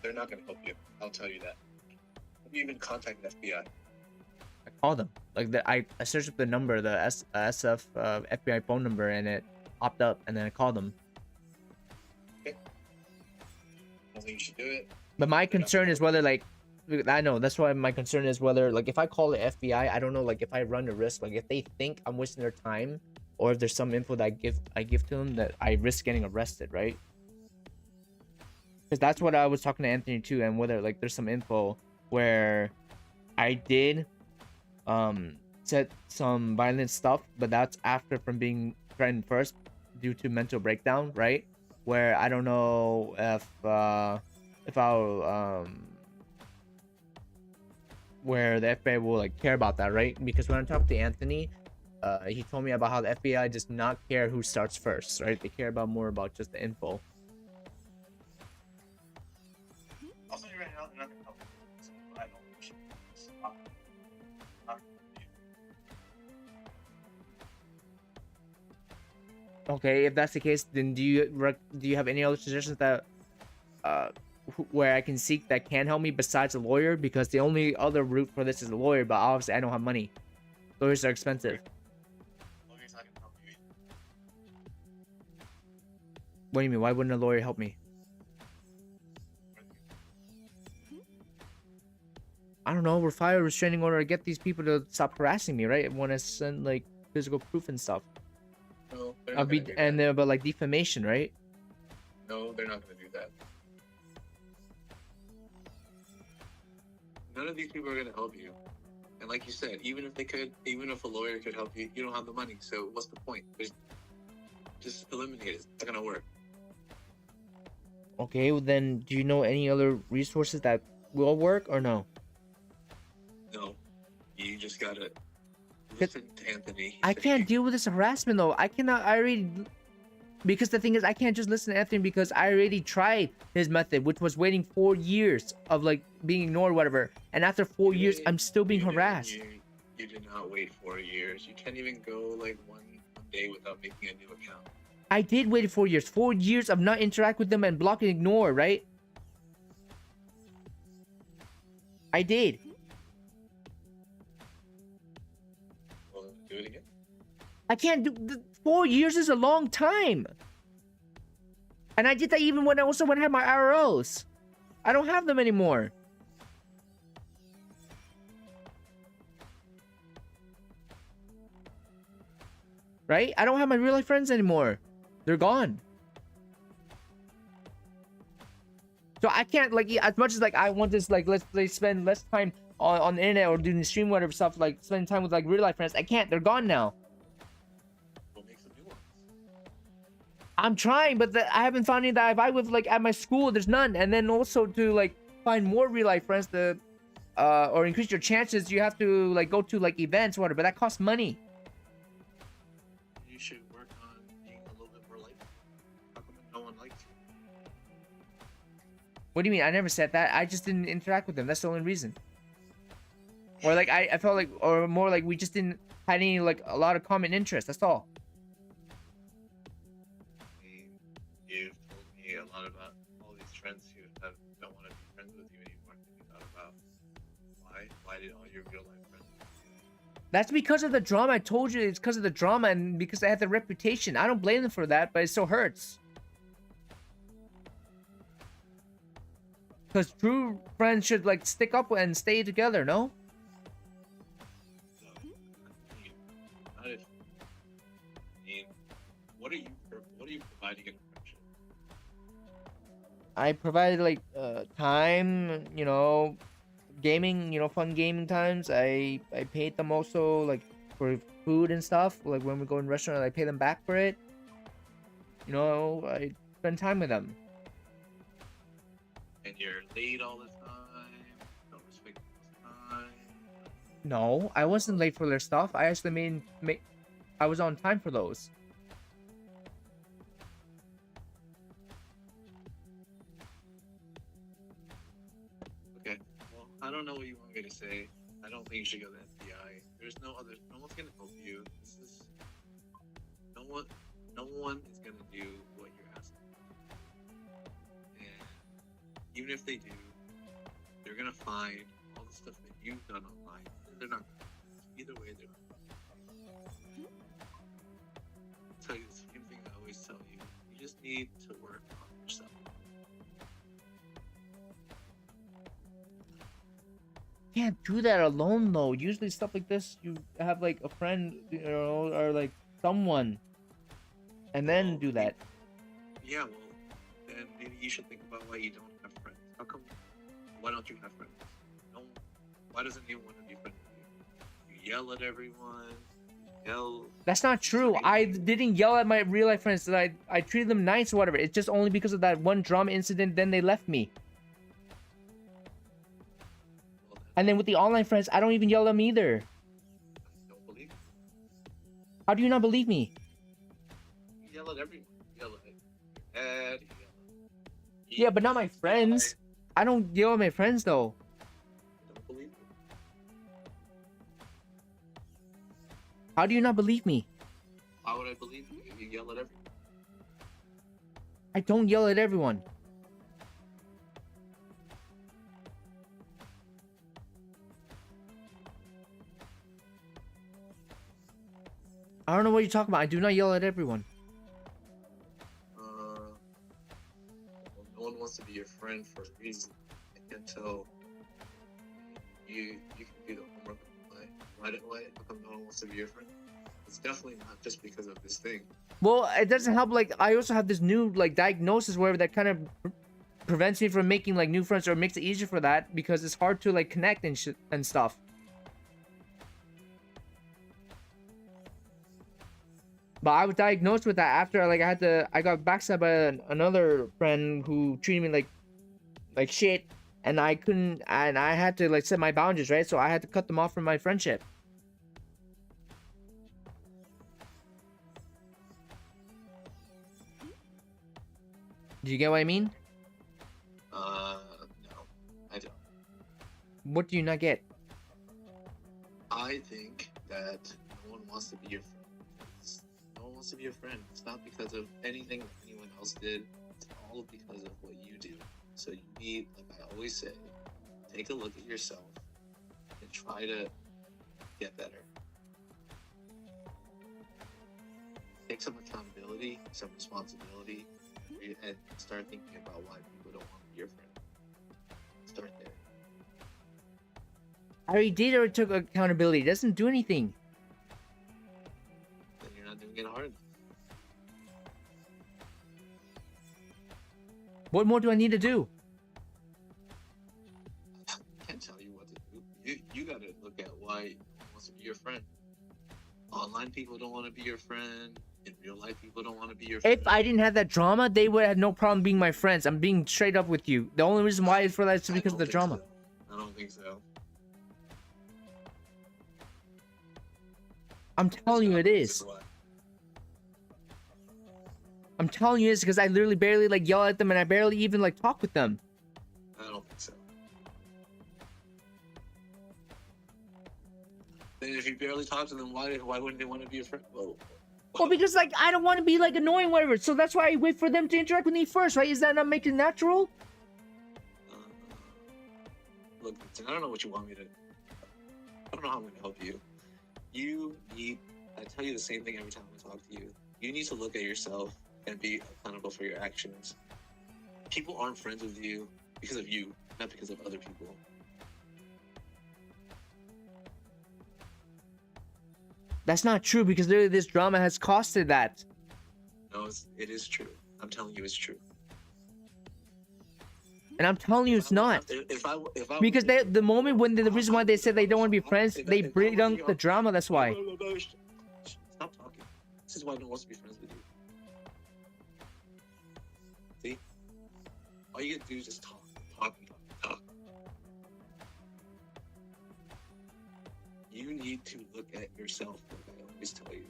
They're not gonna help you. I'll tell you that. Have you even contacted FBI? I called them. Like I searched up the number, the SF FBI phone number, and it popped up, and then I called them. I don't think you should do it. But my concern is whether like I know that's why my concern is whether like if I call the FBI, I don't know like if I run the risk, like if they think I'm wasting their time, or if there's some info that I give to them that I risk getting arrested, right? Because that's what I was talking to Anthony too, and whether like there's some info where I did said some violent stuff, but that's after from being threatened first due to mental breakdown, right? Where I don't know if I'll where the FBI will like care about that, right? Because when I talked to Anthony, he told me about how the FBI does not care who starts first, right? They care about more about just the info. I'll tell you right now, they're not gonna help you. So I don't think you should stop. Okay, if that's the case, then do you have any other suggestions that where I can seek that can help me besides a lawyer? Because the only other route for this is a lawyer, but obviously I don't have money. Lawyers are expensive. Lawyer's not gonna help you. What do you mean? Why wouldn't a lawyer help me? I don't know. We're file a restraining order to get these people to stop harassing me, right? Want to send like physical proof and stuff. No, they're I'll not be gonna do and that. about like defamation, right? No, they're not gonna do that. None of these people are gonna help you. And like you said, even if they could, even if a lawyer could help you, you don't have the money. So what's the point? Just eliminate it. It's not gonna work. Okay, well then, do you know any other resources that will work or no? No, you just gotta listen to Anthony. I can't deal with this harassment though. I cannot. I already because the thing is, I can't just listen to Anthony because I already tried his method, which was waiting 4 years of like being ignored, whatever. And after 4 years, I'm still being harassed. You did not wait 4 years. You can't even go like one day without making a new account. I did wait 4 years. 4 years of not interact with them and block and ignore, right? I did. Well, do it again. I can't do 4 years is a long time. And I did that even when I had my RLs. I don't have them anymore. Right? I don't have my real life friends anymore. They're gone. So I can't like as much as like I want this like let's spend less time on the internet or doing the stream whatever stuff like spending time with like real life friends. I can't. They're gone now. We'll make some new ones. I'm trying, but I haven't found any that I vibe with like at my school. There's none. And then also to like find more real life friends to or increase your chances, you have to like go to like events whatever. But that costs money. You should work on being a little bit more likable. How come no one likes you? What do you mean? I never said that. I just didn't interact with them. That's the only reason. Or like I felt like, or more like we just didn't had any like a lot of common interest. That's all. I mean, you've told me a lot about all these friends who don't want to be friends with you anymore. Have you thought about why? Why did all your real life friends? That's because of the drama. I told you it's because of the drama and because they had the reputation. I don't blame them for that, but it still hurts. Because true friends should like stick up and stay together, no? So, I mean, not if. I mean, what are you providing in a friendship? I provided like time, you know, gaming, you know, fun gaming times. I paid them also like for food and stuff. Like when we go in restaurant, I pay them back for it. You know, I spend time with them. And you're late all the time. Don't respect people's time. No, I wasn't late for their stuff. I actually I was on time for those. Okay. Well, I don't know what you want me to say. I don't think you should go to the FBI. There's no one's gonna help you. This is no one is gonna do what you're asking. And even if they do, they're gonna find all the stuff that you've done online. They're not gonna. Either way, they're not gonna. I'll tell you the same thing I always tell you. You just need to work on yourself. Can't do that alone though. Usually stuff like this, you have like a friend, or like someone, and then do that. Yeah, well, then maybe you should think about why you don't have friends. How come? Why don't you have friends? No, why doesn't anyone want to be friends with you? You yell at everyone. You yell. That's not true. I didn't yell at my real life friends. That I treated them nice or whatever. It's just only because of that one drama incident. Then they left me. Well, then, And then with the online friends, I don't even yell at them either. I don't believe it. How do you not believe me? You yell at everyone. You yell at your dad. You yell at Yeah, but not my friends. I don't yell at my friends though. I don't believe it. How do you not believe me? Why would I believe you? You yell at everyone. I don't yell at everyone. I don't know what you're talking about. I do not yell at everyone. Well, no one wants to be your friend for a reason. I can tell. You can do the homework. Why? How come no one wants to be your friend? It's definitely not just because of this thing. Well, it doesn't help. Like, I also have this new like diagnosis, whatever, that kind of prevents me from making like new friends, or makes it easier for that because it's hard to like connect and shit and stuff. But I was diagnosed with that after like I got backstabbed by another friend who treated me like shit, and I couldn't, and I had to like set my boundaries, right? So I had to cut them off from my friendship. Do you get what I mean? No, I don't. What do you not get? I think that no one wants to be your friend. No one wants to be your friend. It's not because of anything that anyone else did. It's all because of what you do. So you need, like I always say, take a look at yourself and try to get better. Take some accountability, some responsibility, and start thinking about why people don't want to be your friend. Start there. I already took accountability. It doesn't do anything. Then you're not doing it hard enough. What more do I need to do? I can't tell you what to do. You gotta look at why no one wants to be your friend. Online people don't want to be your friend. In real life, people don't want to be your friend. If I didn't have that drama, they would have no problem being my friends. I'm being straight up with you. The only reason why is for that is because of the drama. I don't think so. I'm telling you it is. I'm telling you it is because I literally barely like yell at them, and I barely even like talk with them. I don't think so. Then if you barely talk to them, why wouldn't they want to be your friend? Well, because like I don't want to be like annoying, whatever. So that's why I wait for them to interact with me first, right? Is that not making it natural? Look, I don't know what you want me to. I don't know how I'm going to help you. You need. I tell you the same thing every time I talk to you. You need to look at yourself and be accountable for your actions. People aren't friends with you because of you, not because of other people. That's not true because literally this drama has costed that. No, it is true. I'm telling you, it's true. And I'm telling you it's not. If I Because the moment when the reason why they said they don't want to be friends, they bring down the drama, that's why. Stop talking. This is why no one wants to be friends with you. See? All you gotta do is just talk. You need to look at yourself, like I always tell you.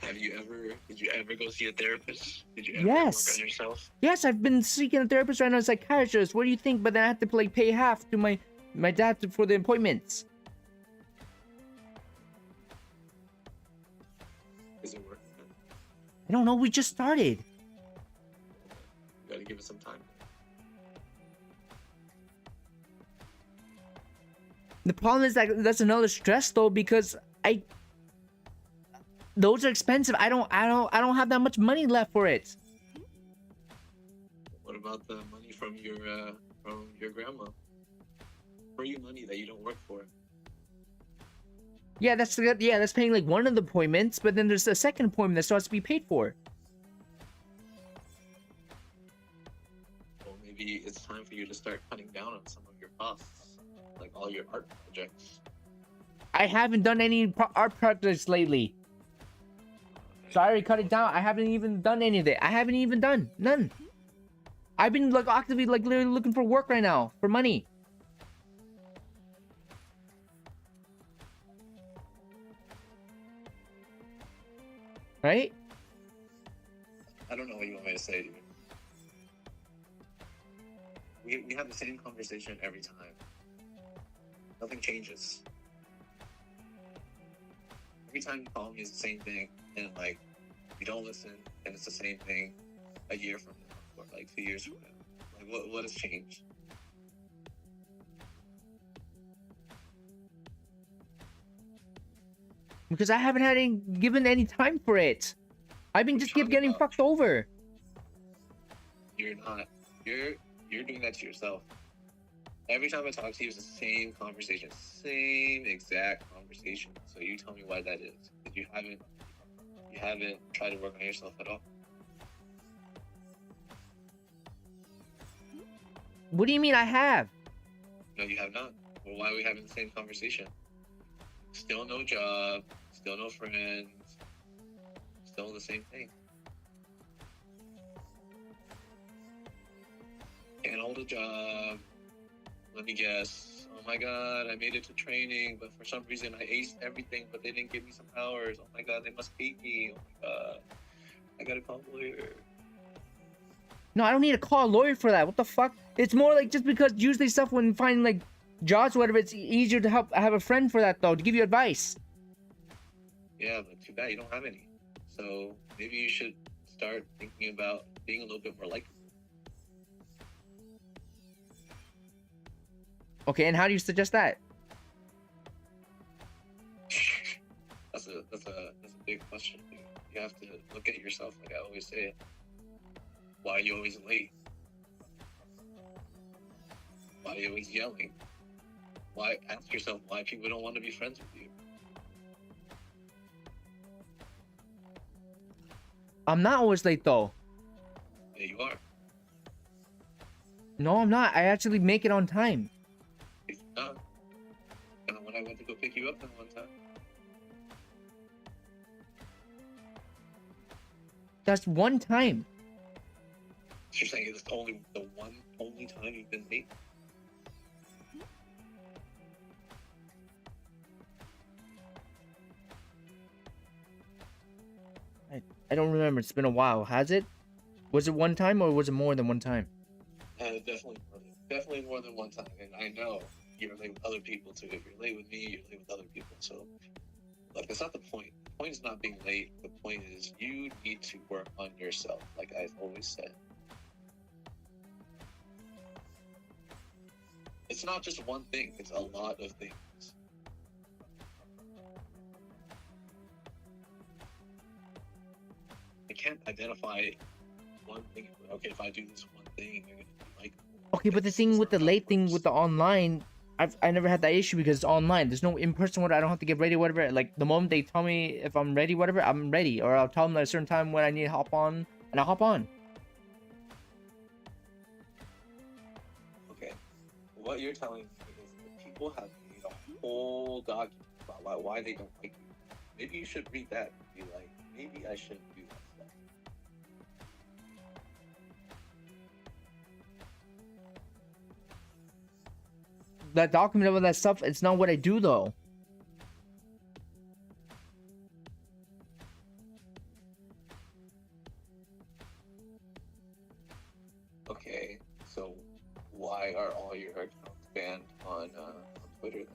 Have did you ever go see a therapist? Did you ever Yes. work on yourself? Yes, I've been seeking a therapist right now, a psychiatrist. What do you think? But then I have to like pay half to my dad for the appointments. Is it working? I don't know. We just started. You gotta give it some time. The problem is that that's another stress though, because those are expensive. I don't have that much money left for it. What about the money from your grandma? Free money that you don't work for. Yeah, that's paying like one of the appointments, but then there's a second appointment that still has to be paid for. Well, maybe it's time for you to start cutting down on some of your costs, like all your art projects. I haven't done any art projects lately. So I already cut it down. I haven't even done any of it. I haven't even done none. I've been like actively like literally looking for work right now for money. Right? I don't know what you want me to say, dude. We have the same conversation every time. Nothing changes. Every time you call me, it's the same thing, and like you don't listen, and it's the same thing a year from now or like 2 years from now. Like what has changed? Because I haven't had given any time for it. I've been just keep getting fucked over. You're not. You're doing that to yourself. Every time I talk to you, it's the same conversation, same exact conversation. So you tell me why that is. That you haven't tried to work on yourself at all. What do you mean I have? No, you have not. Well, why are we having the same conversation? Still no job, still no friends, still the same thing. Can't hold a job. Let me guess. Oh my god, I made it to training, but for some reason I aced everything, but they didn't give me some powers. Oh my god, they must hate me. Oh my god. I gotta call a lawyer. No, I don't need to call a lawyer for that. What the fuck? It's more like just because usually stuff when finding like jobs or whatever, it's easier to help. I have a friend for that though, to give you advice. Yeah, but too bad you don't have any. So maybe you should start thinking about being a little bit more likable. Okay, and how do you suggest that? That's a big question, dude. You have to look at yourself, like I always say. Why are you always late? Why are you always yelling? Why ask yourself why people don't want to be friends with you? I'm not always late though. Yeah, you are. No, I'm not. I actually make it on time. If you're not. And when I went to go pick you up that one time. That's one time. You're saying it's only the only time you've been late? I don't remember. It's been a while. Has it? Was it one time or was it more than one time? Definitely more than one time. And I know you're late with other people too. If you're late with me, you're late with other people. So, like, that's not the point. The point is not being late. The point is you need to work on yourself, like I've always said. It's not just one thing. It's a lot of things. I can't identify one thing. Okay, if I do this one thing, you're gonna be like. Okay, but the thing with the late thing with the online, I never had that issue because it's online. There's no in-person whatever. I don't have to get ready, whatever. Like the moment they tell me if I'm ready, whatever, I'm ready. Or I'll tell them at a certain time when I need to hop on, and I'll hop on. Okay, what you're telling me is that people have made a whole document about why they don't like you. Maybe you should read that and be like, maybe I shouldn't do that stuff. That document of all that stuff, it's not what I do though. why are all your accounts banned on Twitter? Then?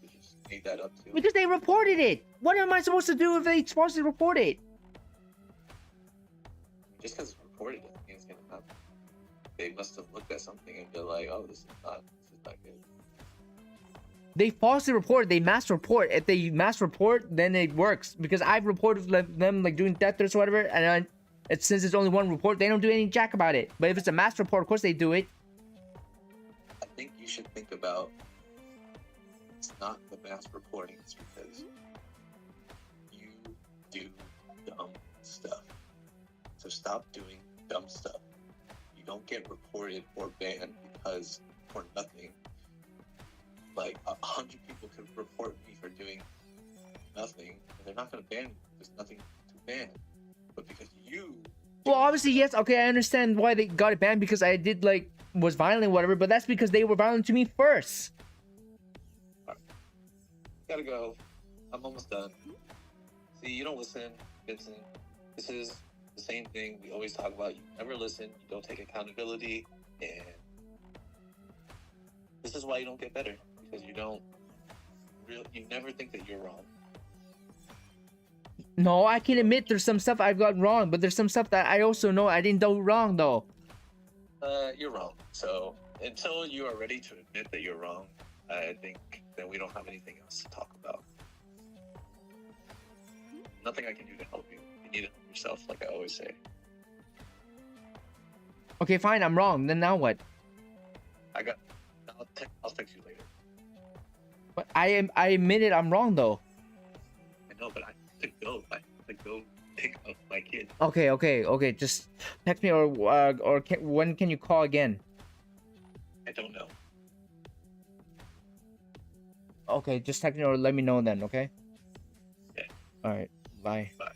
You just made that up too. Because they reported it. What am I supposed to do if they supposed to report it? Just because it's reported doesn't mean it's gonna happen. They must have looked at something and be like, "Oh, this is not good." They falsely report. They mass report. If they mass report, then it works. Because I've reported them like doing death threats or whatever, and since it's only one report, they don't do any jack about it. But if it's a mass report, of course they do it. I think you should think about it's not the mass reporting. It's because you do dumb stuff. So stop doing dumb stuff. You don't get reported or banned because for nothing. Like 100 people could report me for doing nothing, and they're not gonna ban me. There's nothing to ban. But because you. Well, obviously, yes. Okay, I understand why they got it banned because I did like was violent, or whatever. But that's because they were violent to me first. Gotta go. I'm almost done. See, you don't listen, Vincent. This is the same thing we always talk about. You never listen. You don't take accountability, and this is why you don't get better. Because you never think that you're wrong. No, I can admit there's some stuff I've got wrong, but there's some stuff that I also know I didn't do wrong though. You're wrong. So until you are ready to admit that you're wrong, I think that we don't have anything else to talk about. Nothing I can do to help you. You need to help yourself, like I always say. Okay, fine, I'm wrong. Then now what? I'll text you later. But I admit it. I'm wrong though. I know, but I have to go. I have to go pick up my kid. Okay. Just text me when can you call again? I don't know. Okay, just text me or let me know then. Okay. Okay. All right. Bye. Bye.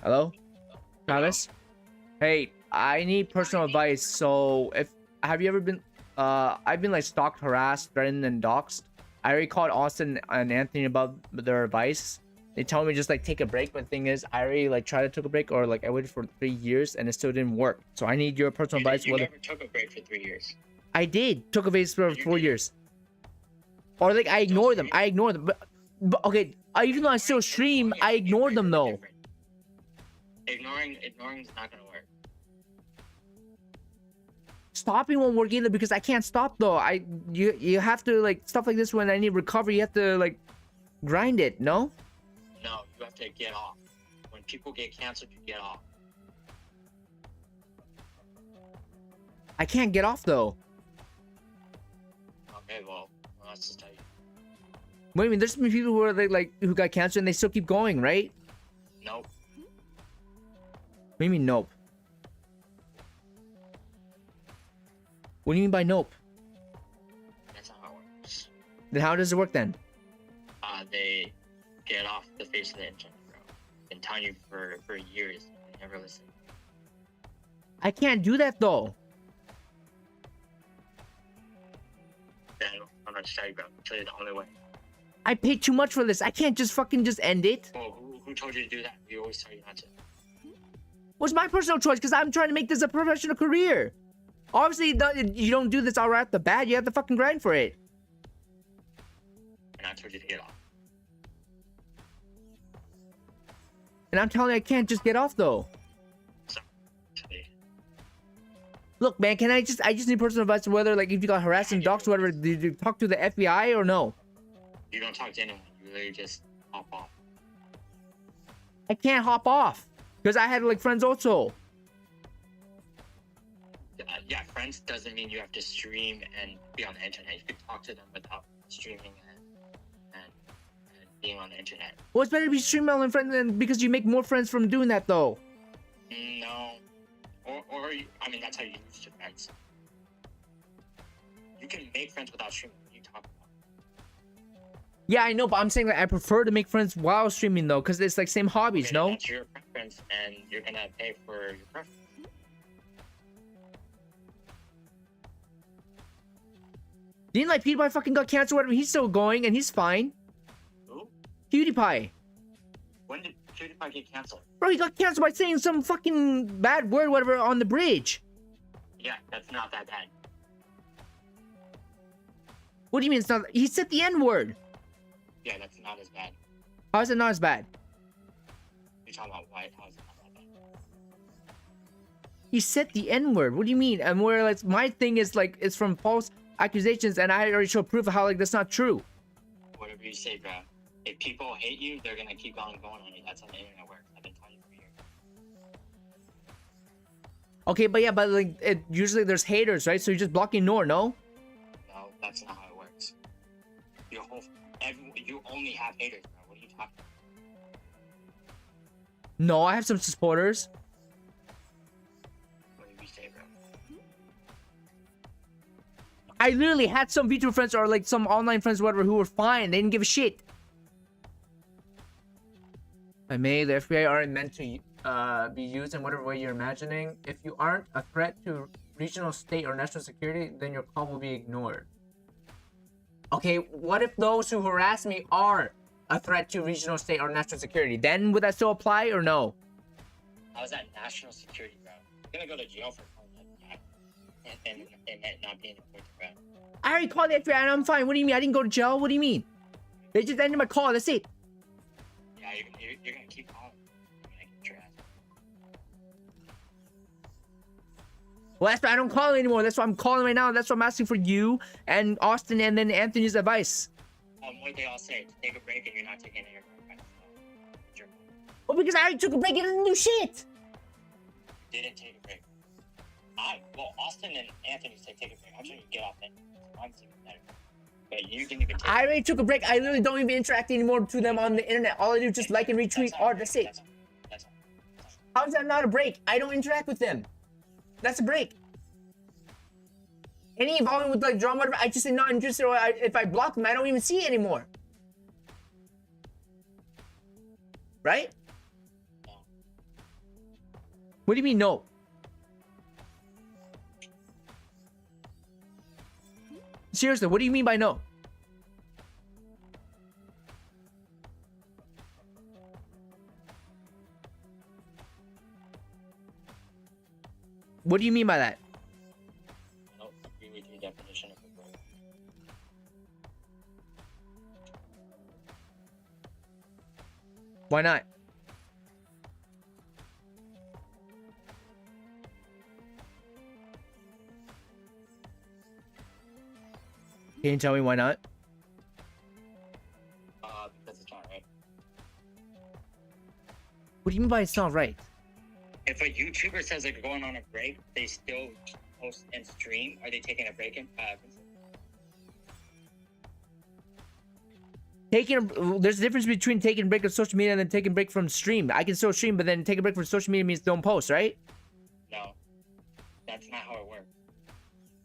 Hello, Travis. Hey, I need personal advice. So, have you ever been? I've been like stalked, harassed, threatened, and doxxed. I already called Austin and Anthony about their advice. They told me just like take a break. But the thing is, I already like tried to take a break, or like I waited for 3 years and it still didn't work. So I need your personal advice. You never took a break for 3 years. I did took a break for You 4 did. years, or like I ignored them. I ignored them. But okay, even though I still stream, I ignored them though. Ignoring is not gonna work. Stopping won't work either because I can't stop though. You have to like stuff like this when I need recovery. You have to like grind it. No. No, you have to get off. When people get canceled, you get off. I can't get off though. Okay, well, let's just tell you. Wait a minute. There's some people who are like who got cancer and they still keep going, right? Nope. What do you mean nope? What do you mean by nope? That's not how it works. Then how does it work then? They get off the face of the internet, bro. Been telling you for years. You never listen. I can't do that though. Then I'm not tell you, bro. I'll tell you the only way. I paid too much for this. I can't just fucking just end it. Well, who told you to do that? We always tell you not to. What's my personal choice? Because I'm trying to make this a professional career. Obviously, you don't do this all right off the bat. You have to fucking grind for it. And I told you to get off. And I'm telling you, I can't just get off though. Today. Look, man, I just need personal advice on whether like if you got harassed and doxxed or whatever, did you talk to the FBI or no? You don't talk to anyone. You literally just hop off. I can't hop off because I had like friends also. Yeah, friends doesn't mean you have to stream and be on the internet. You can talk to them without streaming and being on the internet. Well, it's better to be streaming and friends because you make more friends from doing that though. No. Or I mean, that's how you use your friends. You can make friends without streaming. What are you talking about? Yeah, I know, but I'm saying that I prefer to make friends while streaming though, because it's like same hobbies, Okay, no? That's your preference, and you're gonna pay for your preference. Didn't like PewDiePie fucking got cancer, whatever? He's still going and he's fine. Who? PewDiePie. When did PewDiePie get canceled? Bro, he got canceled by saying some fucking bad word, whatever, on the bridge. Yeah, that's not that bad. What do you mean it's not? He said the N word. Yeah, that's not as bad. How is it not as bad? You're talking about White House. Not that bad. He said the N word. What do you mean? And where like my thing is like it's from false accusations, and I already showed proof of how like that's not true. Whatever you say, bro. If people hate you, they're gonna keep on going on you. That's how the internet works. I've been telling you for years. Okay, but yeah, but like it usually there's haters, right? So you just block ignore, no? No, that's not how it works. You only have haters, bro. What are you talking about? No, I have some supporters. Whatever you say, bro. I literally had some VTuber friends or like some online friends, whatever, who were fine. They didn't give a shit. I may, the FBI aren't meant to be used in whatever way you're imagining. If you aren't a threat to regional, state, or national security, then your call will be ignored. Okay, what if those who harass me are a threat to regional, state, or national security? Then would that still apply or no? How is that national security, bro? You're gonna go to jail for calling that and it not being important, bro. I already called the FBI and I'm fine. What do you mean? I didn't go to jail? What do you mean? They just ended my call. That's it. Yeah, you're gonna keep calling. You're gonna get your ass. Well, that's why I don't call anymore. That's why I'm calling right now. That's why I'm asking for you and Austin and then Anthony's advice. What they all say, to take a break and you're not taking any of your advice. So, Well, because I already took a break and didn't do shit. you didn't take a break. Well, Austin and Anthony said take a break. I'm sure you get off that. I'm thinking better. But you didn't even take I already took a break. I literally don't even interact anymore to them on the internet. All I do is just like and retweet art. That's it. That's all. How is that not a break? I don't interact with them. That's a break. Any involvement with like drama, whatever, I just say not interested, or if I block them, I don't even see it anymore. Right? No. What do you mean no? Seriously, what do you mean by no? What do you mean by that? I don't agree with your definition of a break. Why not? Can you tell me why not? Because it's not right. What do you mean by it's not right? If a YouTuber says they're going on a break, they still post and stream. Are they taking a break? There's a difference between taking a break of social media and then taking a break from stream. I can still stream, but then taking a break from social media means don't post, right? No, that's not how it works.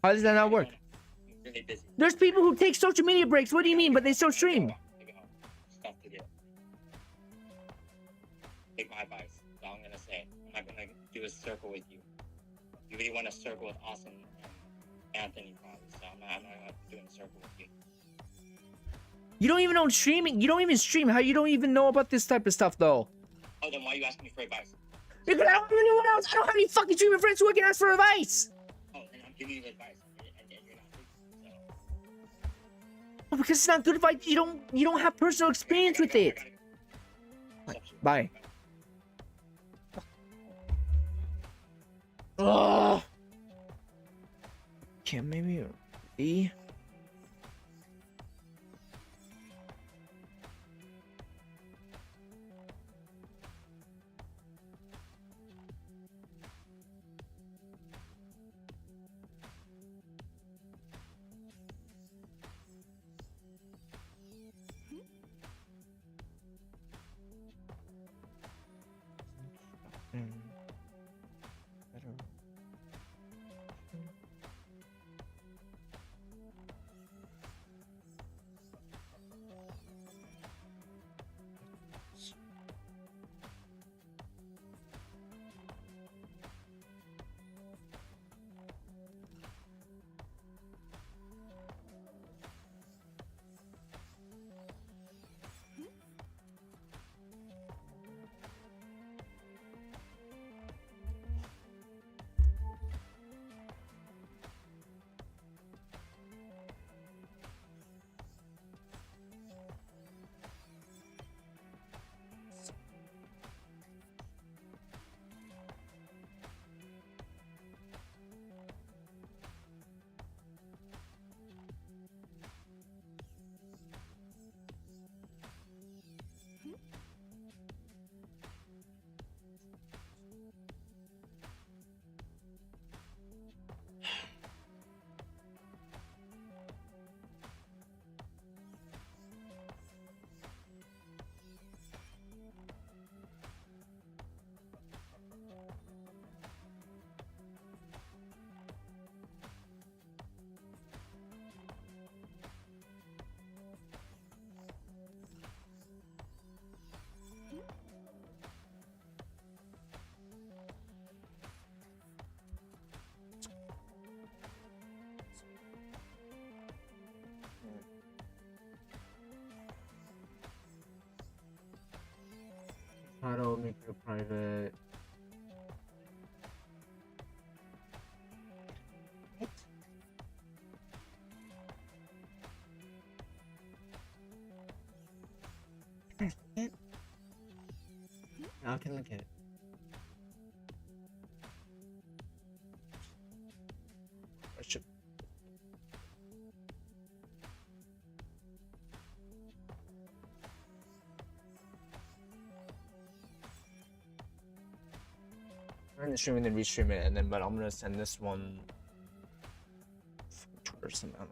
How does that not work? I'm really busy. There's people who take social media breaks. What do you mean? But they still stream. Stuff to do. Take my advice. That's all I'm gonna say. I'm not gonna do a circle with you. You really want to circle with Austin and Anthony, probably. So I'm not doing a circle with you. You don't even know streaming. You don't even stream. How you don't even know about this type of stuff, though? Oh, then why are you asking me for advice? Because I don't have anyone else. I don't have any fucking streaming friends who I can ask for advice. Oh, and I'm giving you the advice, and you're not listening. So. Well, because it's not good advice. You don't have personal experience with it. Bye. Ugh. Okay, maybe E. Title, make it private. I can look at it. I should. I'm gonna stream it and restream it, and then but I'm gonna send this one to Twitter somehow.